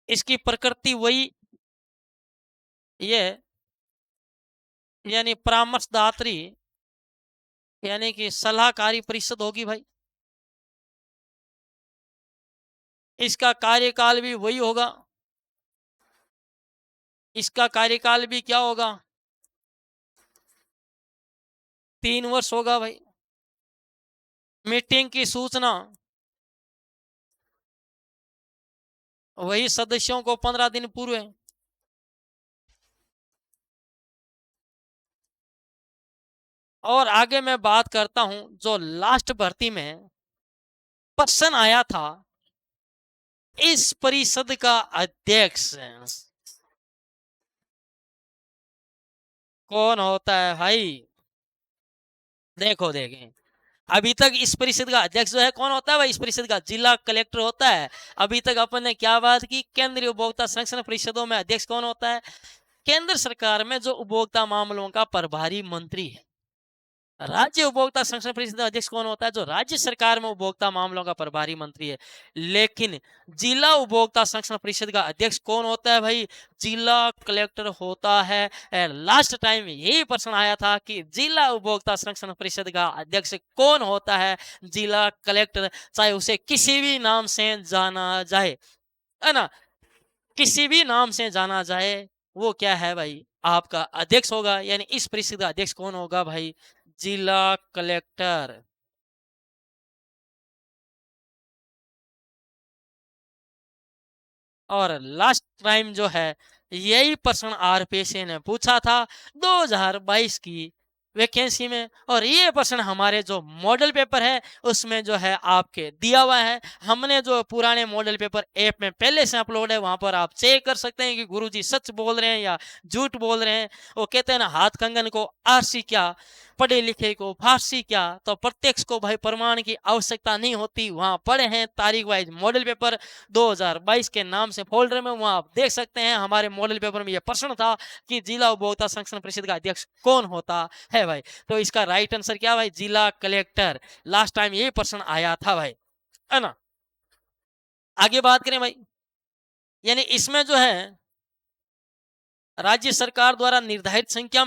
इसकी प्रकृति वही ये यानी परामर्शदात्री यानी कि सलाहकारी परिषद होगी भाई। इसका कार्यकाल भी वही होगा, इसका कार्यकाल भी क्या होगा, 3 वर्ष होगा भाई। मीटिंग की सूचना वही सदस्यों को 15 दिन पूर्व। और आगे मैं बात करता हूं जो लास्ट भर्ती में प्रश्न आया था, इस परिषद का अध्यक्ष कौन होता है भाई। देखो देखें, अभी तक इस परिषद का अध्यक्ष जो है कौन होता है भाई, इस परिषद का जिला कलेक्टर होता है। अभी तक अपन ने क्या बात की, केंद्रीय उपभोक्ता संरक्षण परिषदों में अध्यक्ष कौन होता है, केंद्र सरकार में जो उपभोक्ता मामलों का प्रभारी मंत्री है। राज्य उपभोक्ता संरक्षण परिषद अध्यक्ष कौन होता है, जो राज्य सरकार में उपभोक्ता मामलों का प्रभारी मंत्री है। लेकिन जिला उपभोक्ता संरक्षण परिषद का अध्यक्ष कौन होता है भाई, जिला कलेक्टर होता है। लास्ट टाइम यही प्रश्न आया था कि जिला उपभोक्ता संरक्षण परिषद का अध्यक्ष कौन होता है, जिला कलेक्टर, चाहे उसे किसी भी नाम से जाना जाए, है ना, किसी भी नाम से जाना जाए, वो क्या है भाई, आपका अध्यक्ष होगा। यानी इस परिषद का अध्यक्ष कौन होगा भाई, जिला कलेक्टर। और लास्ट टाइम जो है यही प्रश्न आरपीएससी ने पूछा था 2022 की वैकेंसी में, और ये प्रश्न हमारे जो मॉडल पेपर है उसमें जो है आपके दिया हुआ है। हमने जो पुराने मॉडल पेपर ऐप में पहले से अपलोड है, वहां पर आप चेक कर सकते हैं कि गुरुजी सच बोल रहे हैं या झूठ बोल रहे हैं। वो कहते हैं ना, हाथ कंगन को आरसी क्या, पढ़े लिखे को फारसी क्या। तो प्रत्यक्ष को भाई प्रमाण की आवश्यकता नहीं होती, वहां पढ़े हैं तारीख वाइज मॉडल पेपर 2022 के नाम से फोल्डर में, वहां आप देख सकते हैं। हमारे मॉडल पेपर में यह प्रश्न था कि जिला उपभोक्ता संरक्षण परिषद का अध्यक्ष कौन होता है भाई। तो इसका राइट आंसर क्या भाई, जिला कलेक्टर। लास्ट टाइम यही प्रश्न आया था भाई, है ना। आगे बात करें भाई, यानी इसमें जो है राज्य सरकार द्वारा निर्धारित संख्या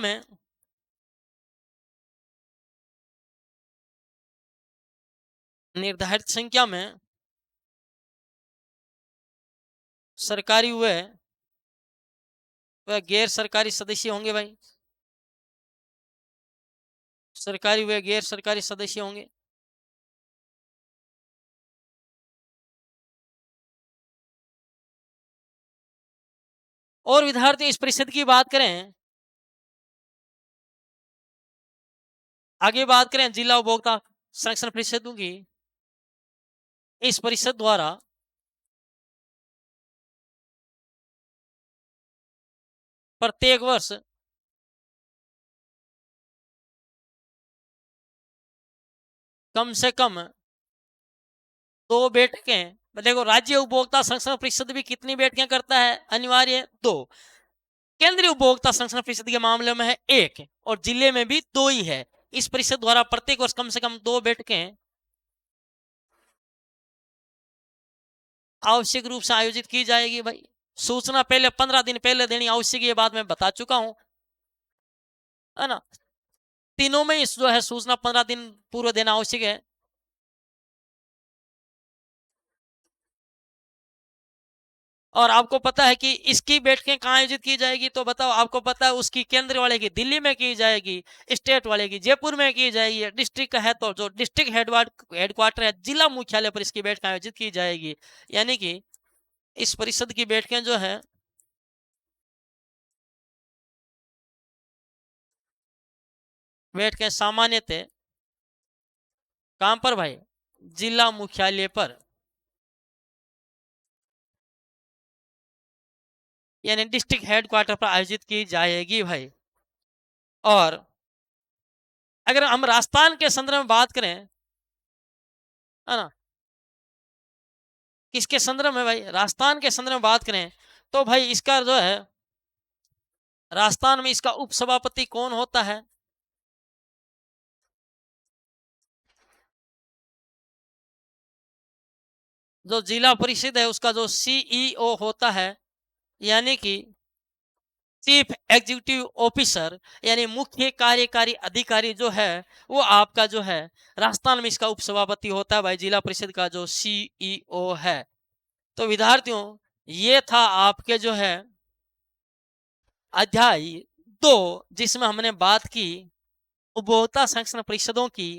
में सरकारी हुए वह गैर सरकारी सदस्य होंगे भाई, सरकारी हुए गैर सरकारी सदस्य होंगे। और विद्यार्थी इस परिषद की बात करें, आगे बात करें जिला उपभोक्ता संरक्षण परिषदों की, इस परिषद द्वारा प्रत्येक वर्ष कम से कम 2 बैठकें, देखो राज्य उपभोक्ता संरक्षण परिषद भी कितनी बैठकें करता है, अनिवार्य 2। केंद्रीय उपभोक्ता संरक्षण परिषद के मामले में है 1 और जिले में भी 2 ही है। इस परिषद द्वारा प्रत्येक वर्ष कम से कम 2 बैठकें आवश्यक रूप से आयोजित की जाएगी भाई। सूचना पहले 15 दिन पहले देनी आवश्यक, ये बात मैं बता चुका हूं, है ना। तीनों में इस जो है सूचना 15 दिन पूर्व देना आवश्यक है। और आपको पता है कि इसकी बैठकें कहाँ आयोजित की जाएगी, तो बताओ, आपको पता है उसकी केंद्र वाले की दिल्ली में की जाएगी, स्टेट वाले की जयपुर में की जाएगी, डिस्ट्रिक्ट का है तो जो डिस्ट्रिक्ट हेडक्वार्टर है जिला मुख्यालय पर इसकी बैठक आयोजित की जाएगी। यानी कि इस परिषद की बैठकें जो है बैठकें सामान्यतः कहां पर भाई, जिला मुख्यालय पर, यानी डिस्ट्रिक्ट हेडक्वार्टर पर आयोजित की जाएगी भाई। और अगर हम राजस्थान के संदर्भ में बात करें, है ना, किसके संदर्भ में भाई, राजस्थान के संदर्भ में बात करें तो भाई इसका जो है राजस्थान में इसका उपसभापति कौन होता है, जो जिला परिषद है उसका जो सीईओ होता है, यानी कि चीफ एग्जीक्यूटिव ऑफिसर, यानी मुख्य कार्यकारी अधिकारी जो है वो आपका जो है राजस्थान में इसका उपसभापति होता है भाई, जिला परिषद का जो सीईओ है। तो विद्यार्थियों, ये था आपके जो है अध्याय 2, जिसमें हमने बात की उपभोक्ता संरक्षण परिषदों की।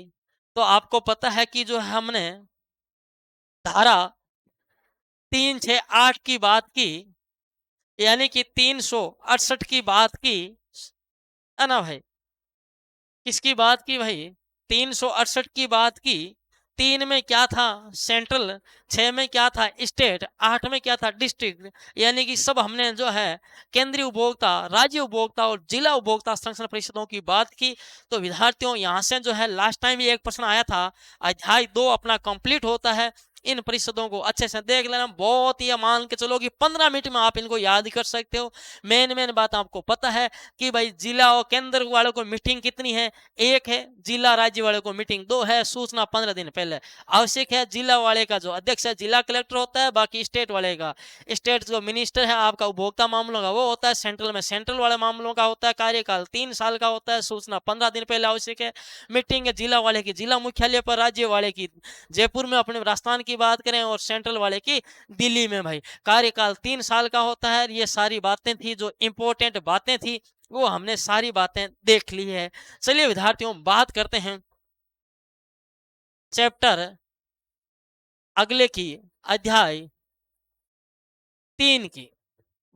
तो आपको पता है कि जो हमने धारा 368 की बात की, यानी कि 368 की बात की, है ना भाई। किसकी बात की भाई, 368 की बात की। 3 में क्या था, सेंट्रल, 6 में क्या था, स्टेट, 8 में क्या था, डिस्ट्रिक्ट। यानी कि सब हमने जो है केंद्रीय उपभोक्ता, राज्य उपभोक्ता और जिला उपभोक्ता संरक्षण परिषदों की बात की। तो विद्यार्थियों, यहाँ से जो है लास्ट टाइम भी एक प्रश्न आया था, अध्याय 2 अपना कंप्लीट होता है। इन परिषदों को अच्छे से देख लेना, बहुत ही मान के चलो कि 15 मिनट में आप इनको याद कर सकते हो। मेन बात आपको पता है कि भाई जिला और केंद्र वालों को मीटिंग कितनी है, 1 है, जिला राज्य वाले को मीटिंग 2 है, सूचना 15 दिन पहले आवश्यक है। जिला वाले का जो अध्यक्ष है जिला कलेक्टर होता है, बाकी स्टेट वाले का, स्टेट जो मिनिस्टर है आपका उपभोक्ता मामलों का वो होता है, सेंट्रल में सेंट्रल वाले मामलों का होता है, कार्यकाल 3 साल का होता है, सूचना 15 दिन पहले आवश्यक है। मीटिंग है जिला वाले की जिला मुख्यालय पर, राज्य वाले की जयपुर में अपने राजस्थान की बात करें, और सेंट्रल वाले की दिल्ली में भाई। कार्यकाल 3 साल का होता है। ये सारी बातें थी, जो इंपॉर्टेंट बातें थी वो हमने सारी बातें देख ली है। चलिए विद्यार्थियों, बात करते हैं चैप्टर अगले की, अध्याय 3 की।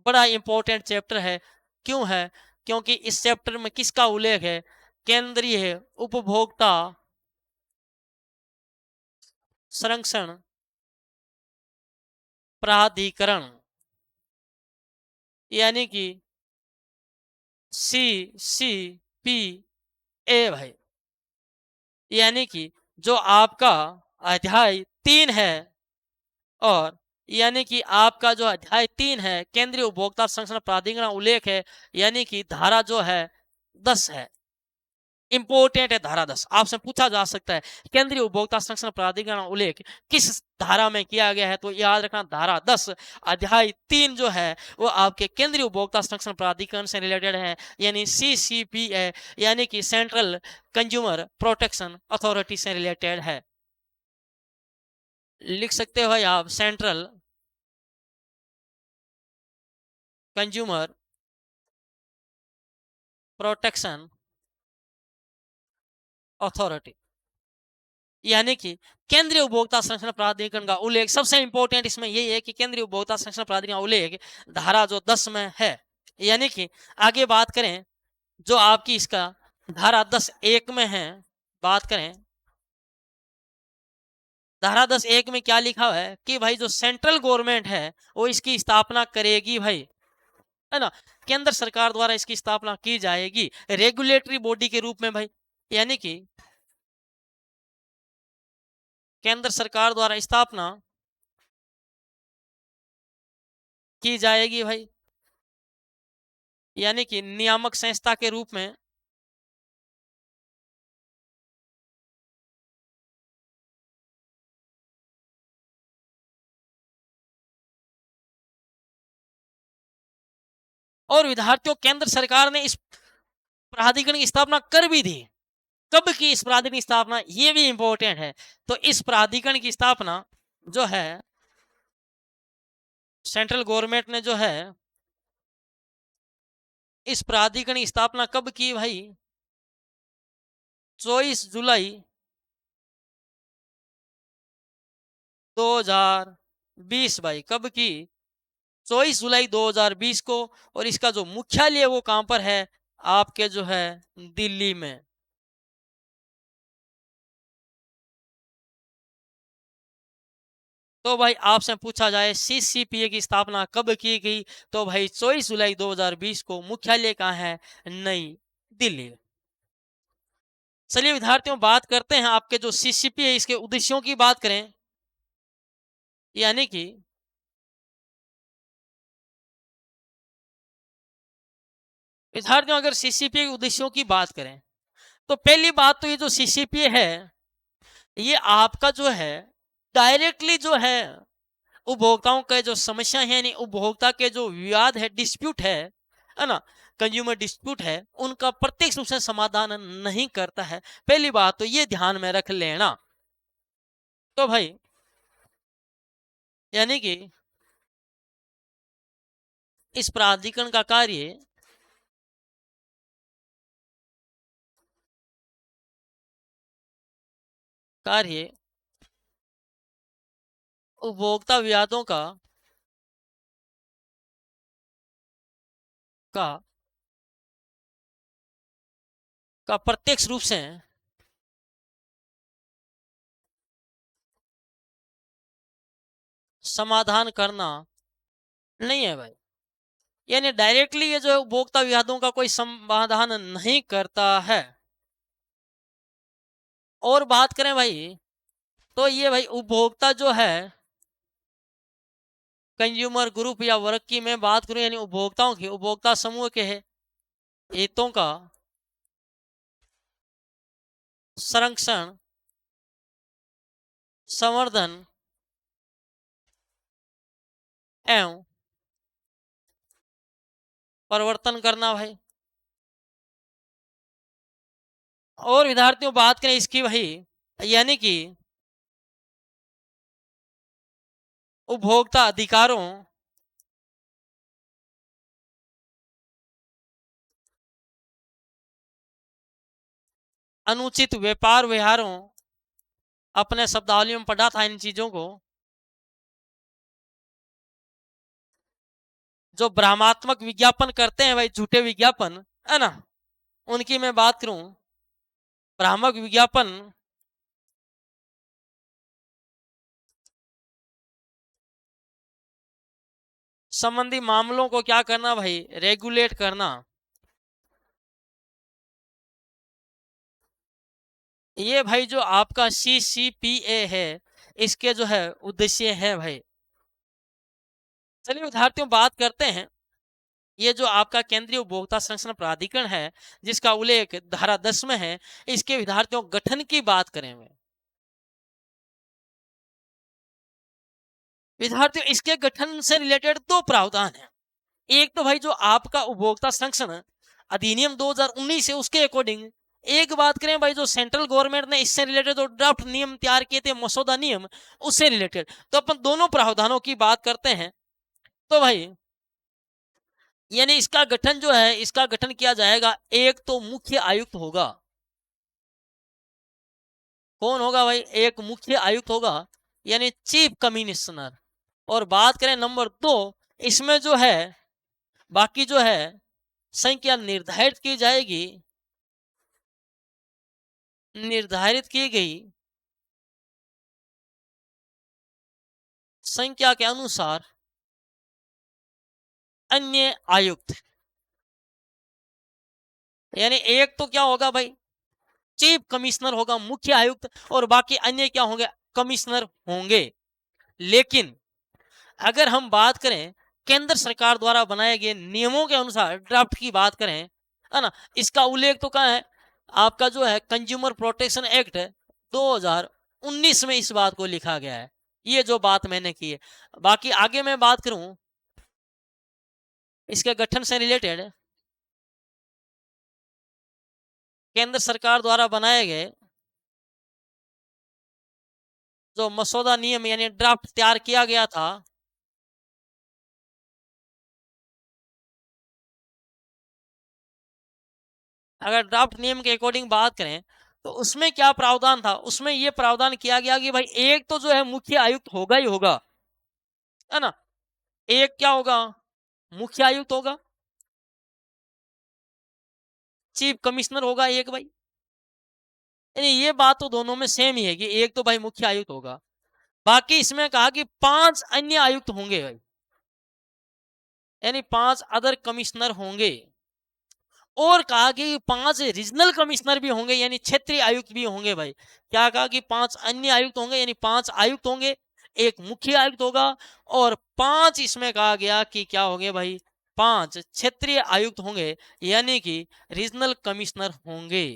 बड़ा इंपॉर्टेंट चैप्टर है। क्यों है, क्योंकि इस चैप्टर में किसका उल्लेख है, केंद्रीय उपभोक्ता संरक्षण प्राधिकरण, यानी कि CCPA भाई। यानी कि जो आपका अध्याय 3 है, और यानी कि आपका जो अध्याय 3 है केंद्रीय उपभोक्ता संरक्षण प्राधिकरण उल्लेख है, यानी कि धारा जो है 10 है। इंपोर्टेंट है धारा 10, आपसे पूछा जा सकता है केंद्रीय उपभोक्ता संरक्षण प्राधिकरण उल्लेख किस धारा में किया गया है, तो याद रखना धारा 10 अध्याय 3 जो है वो आपके केंद्रीय उपभोक्ता संरक्षण प्राधिकरण से रिलेटेड है, यानी CCPA, यानी कि सेंट्रल कंज्यूमर प्रोटेक्शन अथॉरिटी से रिलेटेड है। लिख सकते हो भाई आप, सेंट्रल कंज्यूमर प्रोटेक्शन अथॉरिटी, यानी कि केंद्रीय उपभोक्ता संरक्षण प्राधिकरण का उल्लेख। सबसे इंपॉर्टेंट इसमें यही है कि केंद्रीय उपभोक्ता संरक्षण प्राधिकरण का उल्लेख धारा जो 10 में है। यानी कि आगे बात करें, जो आपकी इसका धारा 10(1) में है, बात करें धारा 10(1) में क्या लिखा है कि भाई जो सेंट्रल गवर्नमेंट है वो इसकी स्थापना करेगी भाई। है ना। केंद्र सरकार द्वारा इसकी स्थापना की जाएगी रेगुलेटरी बॉडी के रूप में भाई, यानी कि केंद्र सरकार द्वारा स्थापना की जाएगी भाई, यानी कि नियामक संस्था के रूप में। और विद्यार्थियों, केंद्र सरकार ने इस प्राधिकरण की स्थापना कर भी दी। कब की इस प्राधिकरण की स्थापना, ये भी इंपॉर्टेंट है। तो इस प्राधिकरण की स्थापना जो है सेंट्रल गवर्नमेंट ने जो है इस प्राधिकरण की स्थापना कब की भाई? 24 जुलाई 2020 भाई। कब की? 24 जुलाई 2020 को। और इसका जो मुख्यालय वो कहां पर है? आपके जो है दिल्ली में। तो भाई आपसे पूछा जाए सीसीपीए की स्थापना कब की गई, तो भाई 24 जुलाई 2020 को। मुख्यालय कहाँ है? नई दिल्ली। चलिए विद्यार्थियों, बात करते हैं आपके जो सीसीपी है इसके उद्देश्यों की बात करें, यानी कि विद्यार्थियों अगर सीसीपी के उद्देश्यों की बात करें, तो पहली बात तो ये जो सीसीपी है ये आपका जो है डायरेक्टली जो है उपभोक्ताओं के जो समस्या है, यानी उपभोक्ता के जो विवाद है, डिस्प्यूट है ना, कंज्यूमर डिस्प्यूट है, उनका प्रत्यक्ष रूप से समाधान नहीं करता है। पहली बात तो ये ध्यान में रख लेना। तो भाई यानी कि इस प्राधिकरण का कार्य उपभोक्ता विवादों का का प्रत्यक्ष रूप से समाधान करना नहीं है भाई, यानी डायरेक्टली ये जो है उपभोक्ता विवादों का कोई समाधान नहीं करता है। और बात करें भाई, तो ये भाई उपभोक्ता जो है कंज्यूमर ग्रुप या वर्ग की मैं बात करूं, यानी उपभोक्ताओं की, उपभोक्ता समूह के है हितों का संरक्षण, संवर्धन एवं परिवर्तन करना भाई। और विद्यार्थियों बात करें इसकी भाई, यानी कि उपभोक्ता अधिकारों अनुचित व्यापार व्यवहारों, अपने शब्दावली में पढ़ा था इन चीजों को, जो भ्रामात्मक विज्ञापन करते हैं भाई, झूठे विज्ञापन है ना, उनकी मैं बात करूं, भ्रामक विज्ञापन संबंधी मामलों को क्या करना भाई? रेगुलेट करना। ये भाई जो आपका सीसीपीए है इसके जो है उद्देश्य है भाई। चलिए विद्यार्थियों बात करते हैं, ये जो आपका केंद्रीय उपभोक्ता संरक्षण प्राधिकरण है जिसका उल्लेख धारा 10 में है, इसके विद्यार्थियों गठन की बात करें विद्यार्थियों, इसके गठन से रिलेटेड दो प्रावधान है। एक तो भाई जो आपका उपभोक्ता संरक्षण अधिनियम 2019 है उसके अकॉर्डिंग। एक बात करें भाई जो सेंट्रल गवर्नमेंट ने इससे रिलेटेड जो ड्राफ्ट नियम तैयार किए थे, मसौदा नियम, उससे रिलेटेड। तो अपन दोनों प्रावधानों की बात करते हैं। तो भाई यानी इसका गठन जो है, इसका गठन किया जाएगा, एक तो मुख्य आयुक्त होगा। कौन होगा भाई? एक मुख्य आयुक्त होगा, यानी चीफ कमिश्नर। और बात करें नंबर दो, इसमें जो है बाकी जो है संख्या निर्धारित की जाएगी, निर्धारित की गई संख्या के अनुसार अन्य आयुक्त, यानी एक तो क्या होगा भाई, चीफ कमिश्नर होगा, मुख्य आयुक्त, और बाकी अन्य क्या होंगे, कमिश्नर होंगे। लेकिन अगर हम बात करें केंद्र सरकार द्वारा बनाए गए नियमों के अनुसार, ड्राफ्ट की बात करें, है ना, इसका उल्लेख तो कहाँ है, आपका जो है कंज्यूमर प्रोटेक्शन एक्ट 2019 में इस बात को लिखा गया है। ये जो बात मैंने की है, बाकी आगे मैं बात करूं इसके गठन से रिलेटेड, केंद्र सरकार द्वारा बनाए गए जो मसौदा नियम यानी ड्राफ्ट तैयार किया गया था, अगर ड्राफ्ट नियम के अकॉर्डिंग बात करें तो उसमें क्या प्रावधान था, उसमें यह प्रावधान किया गया कि भाई एक तो जो है मुख्य आयुक्त होगा ही होगा, है ना, एक क्या होगा, मुख्य आयुक्त होगा, चीफ कमिश्नर होगा एक भाई, यानी ये बात तो दोनों में सेम ही है कि एक तो भाई मुख्य आयुक्त होगा, बाकी इसमें कहा कि 5 अन्य आयुक्त होंगे भाई, यानी 5 अदर कमिश्नर होंगे, और कहा कि 5 रीजनल कमिश्नर भी होंगे, यानी क्षेत्रीय आयुक्त भी होंगे भाई। क्या कहा कि 5 अन्य आयुक्त होंगे, यानी 5 आयुक्त होंगे, एक मुख्य आयुक्त होगा, और 5 इसमें कहा गया कि क्या होंगे भाई, 5 क्षेत्रीय आयुक्त होंगे, यानी कि रीजनल कमिश्नर होंगे।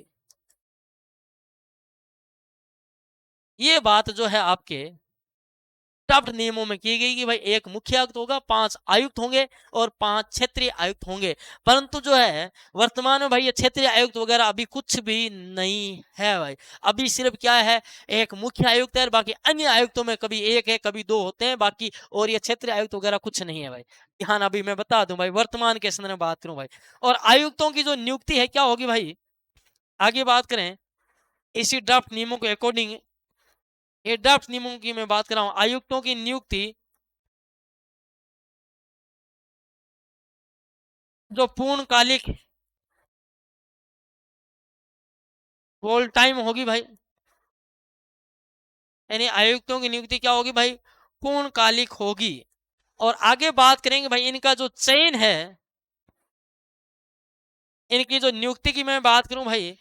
ये बात जो है आपके ड्राफ्ट नियमों में की गई कि भाई एक मुख्य आयुक्त होगा, 5 आयुक्त होंगे, और 5 क्षेत्रीय आयुक्त होंगे। परंतु जो है वर्तमान में भाई ये क्षेत्रीय आयुक्त वगैरह अभी कुछ भी नहीं है भाई, अभी सिर्फ क्या है, एक मुख्य आयुक्त है, बाकी अन्य आयुक्तों में कभी एक है कभी दो होते हैं बाकी, और ये क्षेत्रीय आयुक्त वगैरह कुछ नहीं है भाई। ध्यान अभी मैं बता दूं भाई, वर्तमान के समय में बात करूं भाई, और आयुक्तों की जो नियुक्ति है क्या होगी भाई, आगे बात करें इसी ड्राफ्ट नियमों के अकॉर्डिंग, ये ड्राफ्ट नियमों की मैं बात कर रहा हूं, आयुक्तों की नियुक्ति जो पूर्णकालिक फुल टाइम होगी भाई, यानी आयुक्तों की नियुक्ति क्या होगी भाई, पूर्णकालिक होगी। और आगे बात करेंगे भाई इनका जो चयन है, इनकी जो नियुक्ति की मैं बात करूं भाई,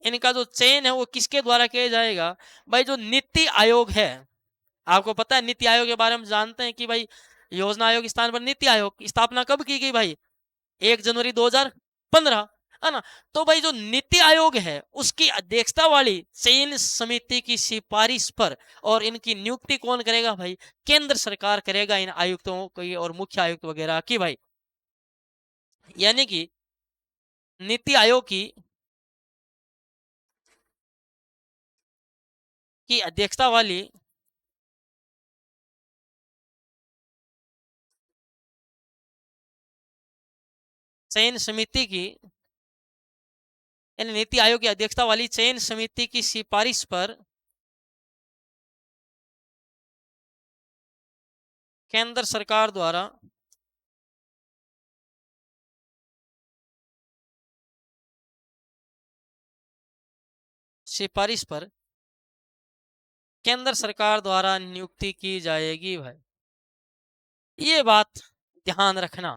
इनका जो चयन है वो किसके द्वारा किया जाएगा भाई, जो नीति आयोग है, आपको पता है नीति आयोग के बारे में जानते हैं कि भाई योजना आयोग के स्थान पर नीति आयोग की स्थापना कब की गई भाई, 1 जनवरी 2015, है ना। तो भाई जो नीति आयोग है उसकी अध्यक्षता वाली चयन समिति की सिफारिश पर, और इनकी नियुक्ति कौन करेगा भाई, केंद्र सरकार करेगा इन आयुक्तों की और मुख्य आयुक्त वगैरह की भाई। यानी कि नीति आयोग की अध्यक्षता वाली चयन समिति की, यानी नीति आयोग की अध्यक्षता वाली चयन समिति की सिफारिश पर केंद्र सरकार द्वारा सिफारिश पर केंद्र सरकार द्वारा नियुक्ति की जाएगी भाई, ये बात ध्यान रखना।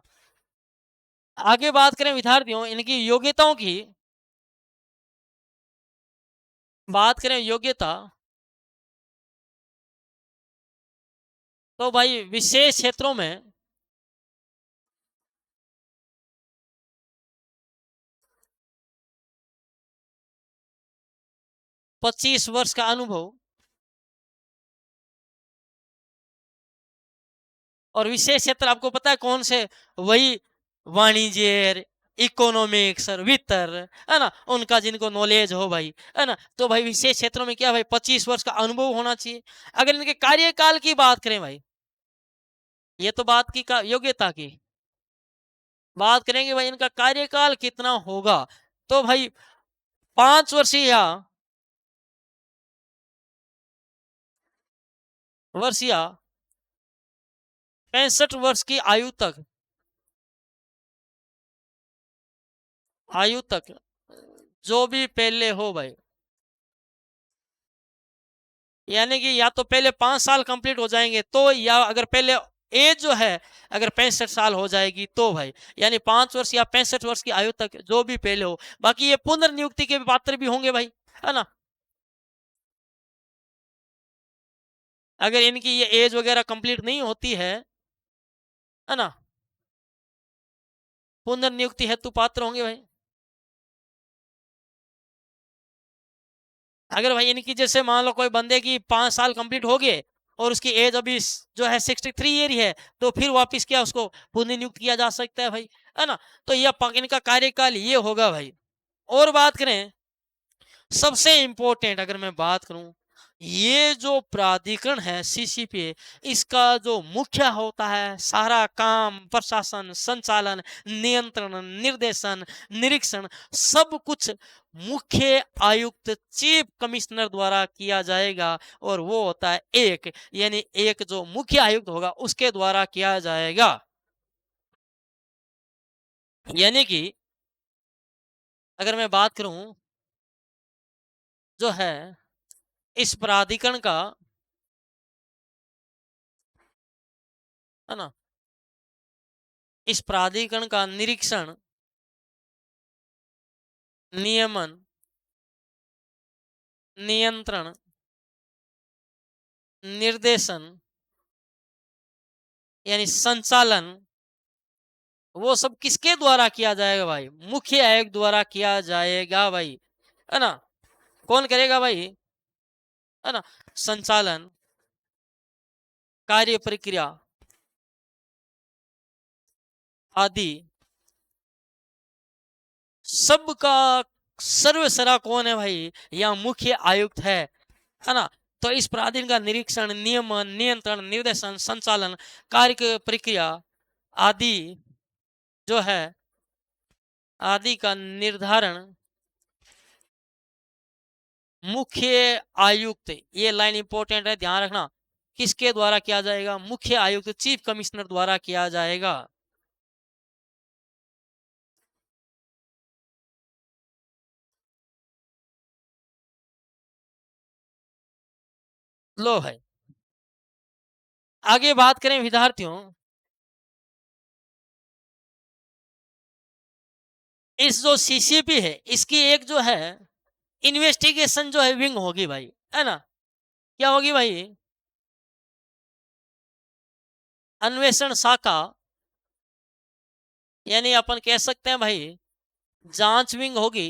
आगे बात करें विद्यार्थियों इनकी योग्यताओं की, बात करें योग्यता, तो भाई विशेष क्षेत्रों में 25 वर्ष का अनुभव, और विशेष क्षेत्र आपको पता है कौन से, वही वाणिज्य, इकोनॉमिक्स और वित्त, है ना, उनका जिनको नॉलेज हो भाई, है ना। तो भाई विशेष क्षेत्रों में क्या भाई 25 वर्ष का अनुभव होना चाहिए। अगर इनके कार्यकाल की बात करें भाई, ये तो बात की का योग्यता की बात करेंगे भाई, इनका कार्यकाल कितना होगा, तो भाई 5 वर्ष या 65 वर्ष की आयु तक जो भी पहले हो भाई, यानी कि या तो पहले 5 साल कंप्लीट हो जाएंगे तो, या अगर पहले एज जो है अगर 65 साल हो जाएगी तो भाई, यानी 5 वर्ष या 65 वर्ष की आयु तक जो भी पहले हो, बाकी ये पुनर्नियुक्ति के पात्र भी होंगे भाई, है ना। अगर इनकी ये एज वगैरह कंप्लीट नहीं होती है ना, पुनर्नियुक्ति हेतु पात्र होंगे भाई। अगर भाई इनकी जैसे मान लो कोई बंदे की 5 साल कंप्लीट हो गए और उसकी एज अभी जो है 63 ईयर ही है, तो फिर वापस क्या उसको पुनर्नियुक्त किया जा सकता है भाई, है ना। तो ये इनका कार्यकाल ये होगा भाई। और बात करें सबसे इंपॉर्टेंट, अगर मैं बात करूं, ये जो प्राधिकरण है सीसीपीए, इसका जो मुख्य होता है सारा काम, प्रशासन, संचालन, नियंत्रण, निर्देशन, निरीक्षण, सब कुछ मुख्य आयुक्त चीफ कमिश्नर द्वारा किया जाएगा। और वो होता है एक, यानी एक जो मुख्य आयुक्त होगा उसके द्वारा किया जाएगा। यानी कि अगर मैं बात करूं जो है इस प्राधिकरण का, है ना, इस प्राधिकरण का निरीक्षण, नियमन, नियंत्रण, निर्देशन, यानी संचालन, वो सब किसके द्वारा किया जाएगा भाई? मुख्य आयुक्त द्वारा किया जाएगा भाई, है ना। कौन करेगा भाई? है ना। संचालन, कार्य प्रक्रिया आदि सबका सर्वसरा कौन है भाई? या मुख्य आयुक्त है ना। तो इस प्राधिकरण का निरीक्षण, नियमन, नियंत्रण, निर्देशन, संचालन, कार्य प्रक्रिया आदि जो है आदि का निर्धारण मुख्य आयुक्त, ये लाइन इंपॉर्टेंट है, ध्यान रखना, किसके द्वारा किया जाएगा? मुख्य आयुक्त चीफ कमिश्नर द्वारा किया जाएगा। लो है। आगे बात करें विद्यार्थियों, इस जो सीसीपी है इसकी एक जो है इन्वेस्टिगेशन जो है विंग होगी भाई, है ना। क्या होगी भाई? अन्वेषण शाखा, यानी अपन कह सकते हैं भाई जांच विंग होगी,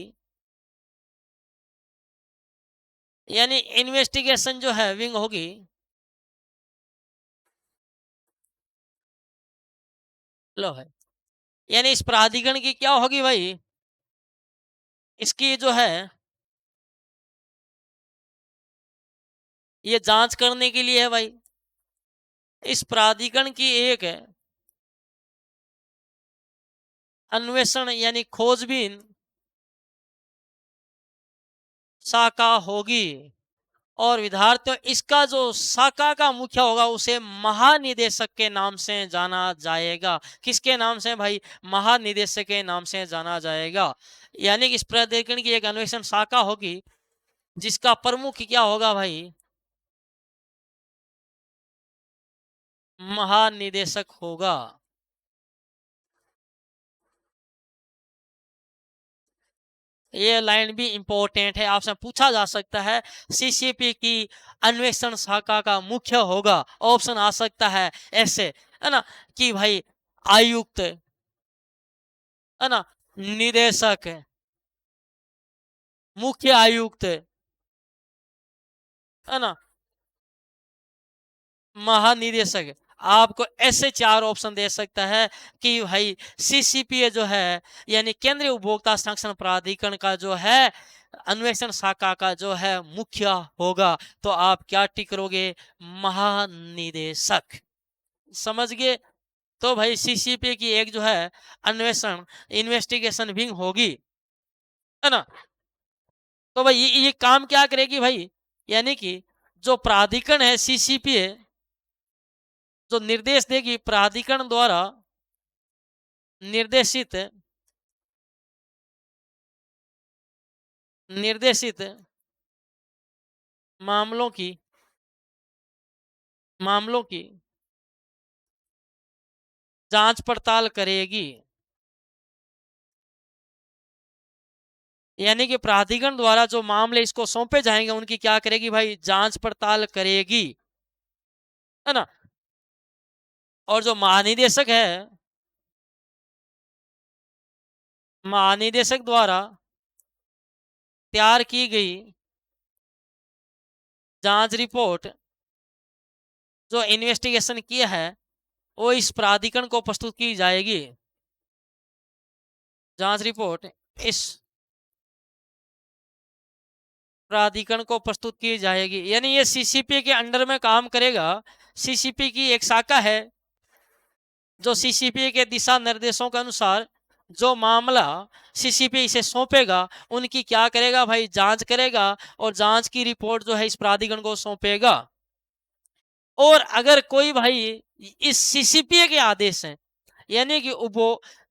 यानी इन्वेस्टिगेशन जो है विंग होगी। लो है, यानी इस प्राधिकरण की क्या होगी भाई? इसकी जो है ये जांच करने के लिए है भाई। इस प्राधिकरण की एक है अन्वेषण यानी खोजबीन शाखा होगी। और विद्यार्थियों इसका जो शाखा का मुख्य होगा उसे महानिदेशक के नाम से जाना जाएगा। किसके नाम से भाई? महानिदेशक के नाम से जाना जाएगा। यानी कि इस प्राधिकरण की एक अन्वेषण शाखा होगी जिसका प्रमुख क्या होगा भाई? महानिदेशक होगा। ये लाइन भी इंपॉर्टेंट है, आपसे पूछा जा सकता है। सीसीपी की अन्वेषण शाखा का मुख्य होगा, ऑप्शन आ सकता है ऐसे, है ना, कि भाई आयुक्त, है ना, निदेशक, मुख्य आयुक्त, है ना, महानिदेशक। आपको ऐसे 4 ऑप्शन दे सकता है कि भाई सीसीपीए जो है यानी केंद्रीय उपभोक्ता संरक्षण प्राधिकरण का जो है अन्वेषण शाखा का जो है मुख्य होगा। तो आप क्या टिक करोगे? महानिदेशक। समझ गए? तो भाई सीसीपी की एक जो है अन्वेषण इन्वेस्टिगेशन विंग होगी, है ना। तो भाई ये काम क्या करेगी भाई? यानी कि जो प्राधिकरण है सीसीपीए जो निर्देश देगी प्राधिकरण द्वारा निर्देशित निर्देशित मामलों की मामलों की जांच पड़ताल करेगी। यानी कि प्राधिकरण द्वारा जो मामले इसको सौंपे जाएंगे उनकी क्या करेगी भाई, जांच पड़ताल करेगी, है ना। और जो महानिदेशक है, महानिदेशक द्वारा तैयार की गई जांच रिपोर्ट जो इन्वेस्टिगेशन किया है वो इस प्राधिकरण को प्रस्तुत की जाएगी। जांच रिपोर्ट इस प्राधिकरण को प्रस्तुत की जाएगी, यानी ये सीसीपी के अंडर में काम करेगा। सीसीपी की एक शाखा है जो सीसीपी के दिशा निर्देशों के अनुसार जो मामला सीसीपी इसे सौंपेगा उनकी क्या करेगा भाई, जांच करेगा और जांच की रिपोर्ट जो है इस प्राधिकरण को सौंपेगा। और अगर कोई भाई इस सीसीपी के आदेश हैं, यानी कि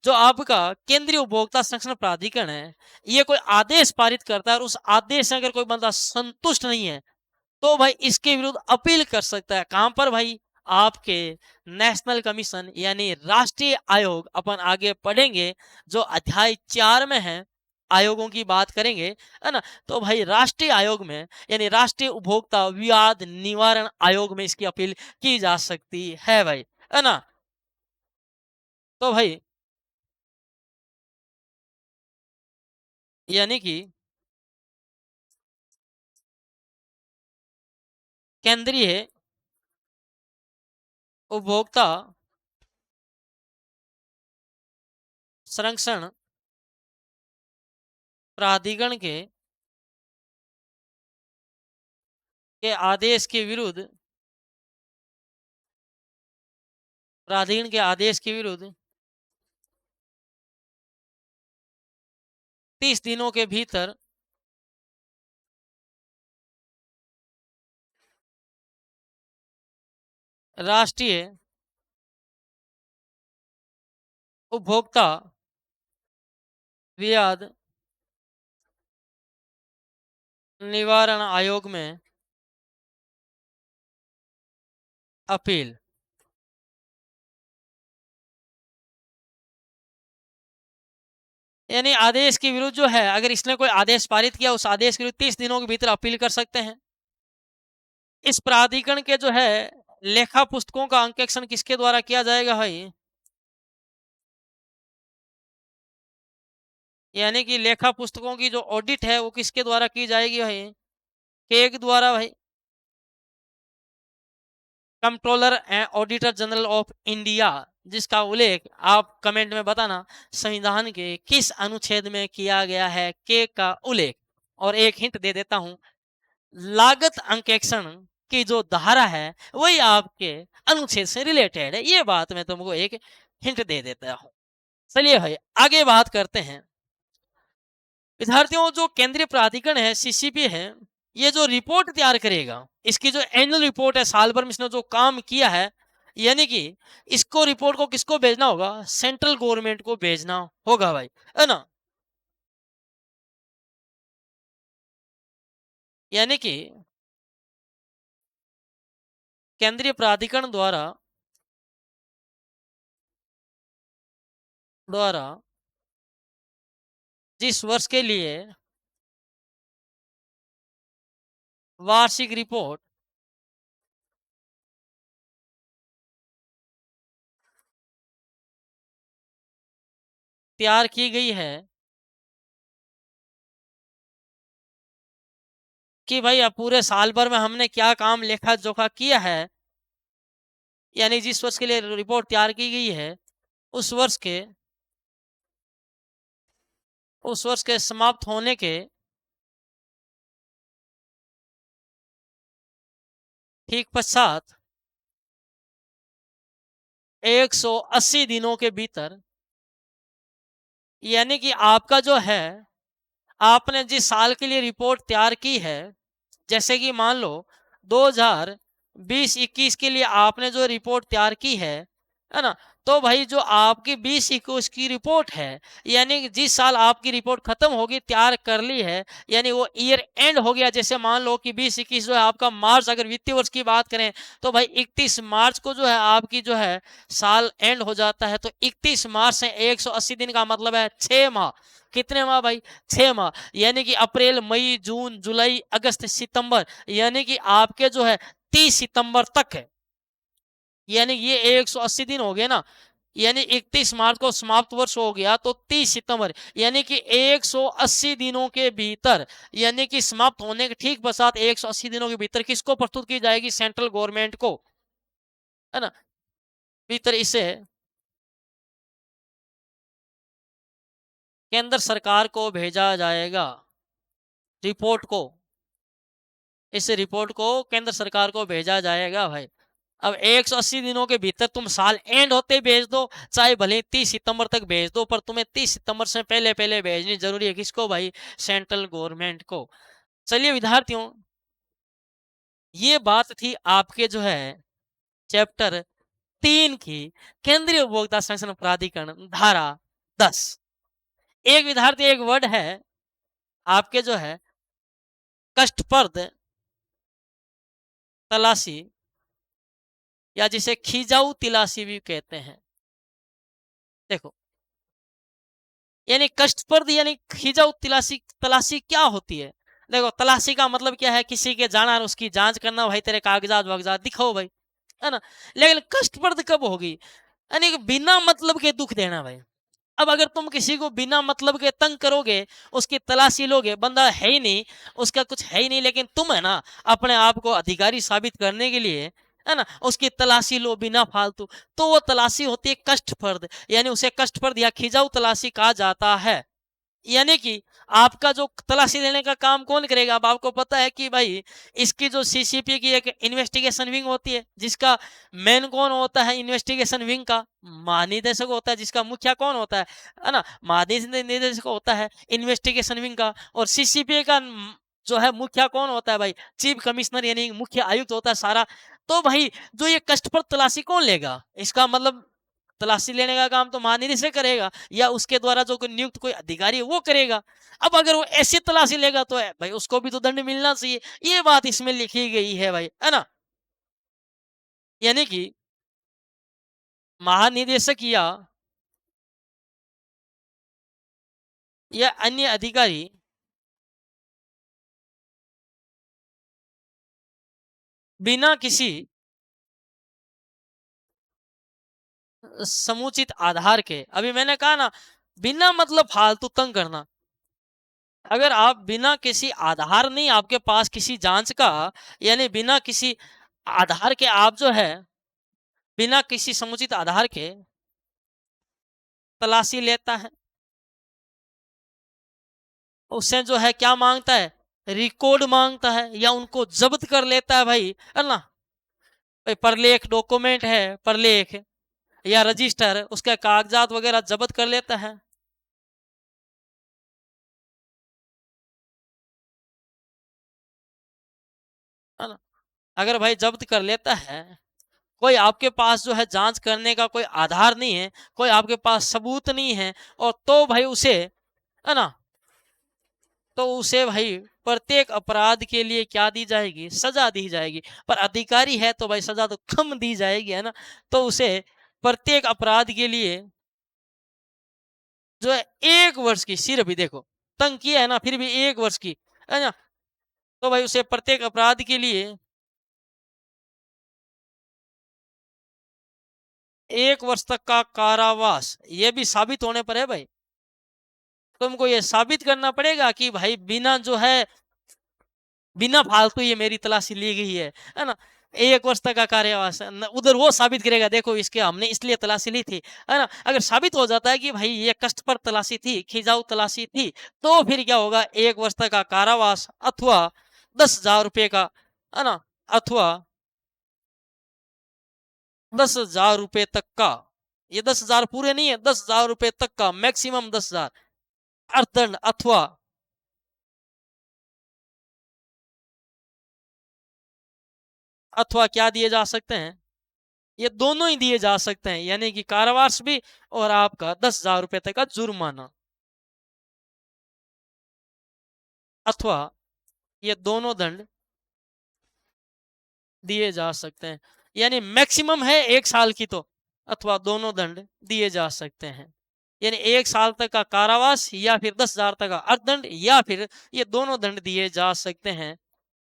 जो आपका केंद्रीय उपभोक्ता संरक्षण प्राधिकरण है, ये कोई आदेश पारित करता है और उस आदेश से अगर कोई बंदा संतुष्ट नहीं है तो भाई इसके विरुद्ध अपील कर सकता है। कहां पर भाई, आपके नेशनल कमीशन यानी राष्ट्रीय आयोग। अपन आगे पढ़ेंगे जो अध्याय 4 में है, आयोगों की बात करेंगे, है ना। तो भाई राष्ट्रीय आयोग में यानी राष्ट्रीय उपभोक्ता विवाद निवारण आयोग में इसकी अपील की जा सकती है भाई, है ना। तो भाई यानी कि केंद्रीय उपभोक्ता संरक्षण प्राधिकरण के आदेश के विरुद्ध, प्राधिकरण के आदेश के विरुद्ध 30 दिनों के भीतर राष्ट्रीय उपभोक्ता विवाद निवारण आयोग में अपील। यानी आदेश के विरुद्ध जो है, अगर इसने कोई आदेश पारित किया उस आदेश के विरुद्ध 30 दिनों के भीतर अपील कर सकते हैं। इस प्राधिकरण के जो है लेखा पुस्तकों का अंकेक्षण किसके द्वारा किया जाएगा भाई, यानी कि लेखा पुस्तकों की जो ऑडिट है वो किसके द्वारा की जाएगी भाई, के द्वारा भाई, controller and auditor general of India, जिसका उल्लेख आप कमेंट में बताना संविधान के किस अनुच्छेद में किया गया है, के का उल्लेख। और एक हिंट दे देता हूं, लागत अंकेक्षण की जो धारा है वही आपके अनुच्छेद से रिलेटेड है। ये बात मैं तुमको एक हिंट दे देता हूं। चलिए भाई आगे बात करते हैं। विद्यार्थियों, जो केंद्रीय प्राधिकरण है सीसीपी है, ये जो रिपोर्ट तैयार करेगा, इसकी जो एनुअल रिपोर्ट है, साल भर में इसने जो काम किया है, यानी कि इसको रिपोर्ट को किसको भेजना होगा, सेंट्रल गवर्नमेंट को भेजना होगा भाई, है ना। यानी कि केंद्रीय प्राधिकरण द्वारा जिस वर्ष के लिए वार्षिक रिपोर्ट तैयार की गई है कि भाई अब पूरे साल भर में हमने क्या काम लेखा जोखा किया है, यानी जिस वर्ष के लिए रिपोर्ट तैयार की गई है उस वर्ष के समाप्त होने के ठीक पश्चात 180 दिनों के भीतर, यानी कि आपका जो है, आपने जिस साल के लिए रिपोर्ट तैयार की है, जैसे कि मान लो 2020-21 के लिए आपने जो रिपोर्ट तैयार की है ना, तो भाई जो आपकी 2021 की रिपोर्ट है, यानी कि जिस साल आपकी रिपोर्ट खत्म होगी, तैयार कर ली है, यानी वो ईयर एंड हो गया। जैसे मान लो कि 2021 जो है आपका मार्च, अगर वित्तीय वर्ष की बात करें तो भाई 31 मार्च को जो है आपकी जो है साल एंड हो जाता है। तो 31 मार्च से 180 दिन का मतलब है 6 माह। कितने माह भाई? 6 माह। यानी कि अप्रैल, मई, जून, जुलाई, अगस्त, सितंबर, यानी कि आपके जो है 30 सितंबर तक है। यानी ये 180 दिन हो गए ना, यानी 31 मार्च को समाप्त वर्ष हो गया तो 30 सितंबर, यानी कि 180 दिनों के भीतर, यानी कि समाप्त होने के ठीक पश्चात 180 दिनों के भीतर किसको प्रस्तुत की जाएगी? सेंट्रल गवर्नमेंट को, है ना। भीतर इसे केंद्र सरकार को भेजा जाएगा, रिपोर्ट को। इस रिपोर्ट को केंद्र सरकार को भेजा जाएगा भाई। अब 180 दिनों के भीतर तुम साल एंड होते भेज दो, चाहे भले 30 सितंबर तक भेज दो, पर तुम्हें 30 सितंबर से पहले पहले भेजनी जरूरी है। किसको भाई? सेंट्रल गवर्नमेंट को। चलिए विद्यार्थियों, ये बात थी आपके जो है चैप्टर 3 की, केंद्रीय उपभोक्ता संरक्षण प्राधिकरण धारा 10। एक विद्यार्थी एक वर्ड है आपके जो है कष्टप्रद तलाशी, या जिसे खिजाऊ तलाशी भी कहते हैं। देखो, यानी कष्टप्रद यानी खिजाऊ तलाशी, तलाशी क्या होती है? देखो, तलाशी का मतलब क्या है? किसी के जाना और उसकी जांच करना, भाई तेरे कागजात वगजात दिखाओ भाई, है ना। लेकिन कष्टप्रद कब होगी? यानी कि बिना मतलब के दुख देना भाई। अब अगर तुम किसी को बिना मतलब के तंग करोगे, उसकी तलाशी लोगे, बंदा है ही नहीं, उसका कुछ है ही नहीं, लेकिन तुम है ना अपने आप को अधिकारी साबित करने के लिए, है ना, उसकी तलाशी लो बिना फालतू, तो वो तलाशी होती है कष्टप्रद, यानी उसे कष्टप्रद या खिजाऊ तलाशी कहा जाता है। यानी कि आपका जो तलाशी लेने का काम कौन करेगा? अब आपको पता है कि भाई इसकी जो सीसीपी की एक इन्वेस्टिगेशन विंग होती है, जिसका मेन कौन होता है? इन्वेस्टिगेशन विंग का महानिदेशक होता है। जिसका मुखिया कौन होता है ना, महानिदेशक होता है इन्वेस्टिगेशन विंग का। और सीसीपी का जो है मुखिया कौन होता है भाई? चीफ कमिश्नर, यानी मुख्य आयुक्त होता है सारा। तो भाई जो ये कष्टप्रद तलाशी कौन लेगा? इसका मतलब तलाशी लेने का काम तो महानिदेशक करेगा, या उसके द्वारा जो कोई नियुक्त कोई अधिकारी है वो करेगा। अब अगर वो ऐसी तलाशी लेगा तो है भाई उसको भी तो दंड मिलना चाहिए। ये बात इसमें लिखी गई है भाई, है ना। यानी कि महानिदेशक या अन्य अधिकारी बिना किसी समुचित आधार के, अभी मैंने कहा ना, बिना मतलब फालतू तंग करना। अगर आप बिना किसी आधार नहीं आपके पास किसी जांच का, यानी बिना किसी आधार के आप जो है, बिना किसी समुचित आधार के तलाशी लेता है, उससे जो है क्या मांगता है? रिकॉर्ड मांगता है, या उनको जब्त कर लेता है भाई, है ना। भाई प्रलेख डॉक्यूमेंट है, प्रलेख या रजिस्टर, उसके कागजात वगैरह जब्त कर लेता है ना। अगर भाई जब्त कर लेता है, कोई आपके पास जो है जांच करने का कोई आधार नहीं है, कोई आपके पास सबूत नहीं है, और तो भाई उसे, है ना, तो उसे भाई प्रत्येक अपराध के लिए क्या दी जाएगी? सजा दी जाएगी। पर अधिकारी है तो भाई सजा तो कम दी जाएगी, है ना। तो उसे प्रत्येक अपराध के लिए जो है 1 वर्ष की, सिर्फ भी देखो तंग किया है ना, फिर भी 1 वर्ष की, है ना। तो भाई उसे प्रत्येक अपराध के लिए 1 वर्ष तक का कारावास, ये भी साबित होने पर है भाई। तुमको ये साबित करना पड़ेगा कि भाई बिना जो है, बिना फालतू ये मेरी तलाशी ली गई है ना। 1 वर्ष तक का कार्यवास उधर वो साबित करेगा, देखो इसके हमने इसलिए तलाशी ली थी, है ना। अगर साबित हो जाता है कि भाई ये कष्ट पर तलाशी थी, खिंचाऊ तलाशी थी, तो फिर क्या होगा? 1 वर्ष तक का कारावास, अथवा 10,000 रुपये का, है ना, अथवा 10,000 रुपये तक का, ये 10,000 पूरे नहीं है, 10,000 रुपये तक का, मैक्सिमम 10,000 अर्थदंड, अथवा क्या दिए जा सकते हैं? ये दोनों ही दिए जा सकते हैं, यानी कि कारावास भी और आपका 10,000 रुपए तक का जुर्माना, अथवा ये दोनों दंड दिए जा सकते हैं। यानी मैक्सिमम है 1 साल की, तो अथवा दोनों दंड दिए जा सकते हैं। यानी 1 साल तक का कारावास या फिर 10,000 तक का अर्थदंड, या फिर ये दोनों दंड दिए जा सकते हैं।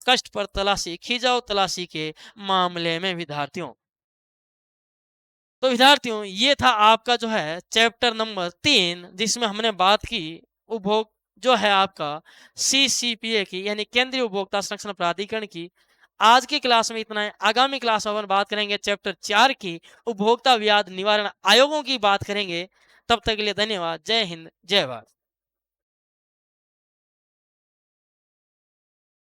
कष्ट पर तलाशी खिंचाओ तलाशी के मामले में विद्यार्थियों। तो विद्यार्थियों, ये था आपका जो है चैप्टर नंबर 3, जिसमें हमने बात की उपभोग जो है आपका CCPA की, यानी केंद्रीय उपभोक्ता संरक्षण प्राधिकरण की। आज की क्लास में इतना है। आगामी क्लास में अपन बात करेंगे चैप्टर 4 की, उपभोक्ता विवाद निवारण आयोगों की बात करेंगे। तब तक के लिए धन्यवाद। जय हिंद, जय भारत।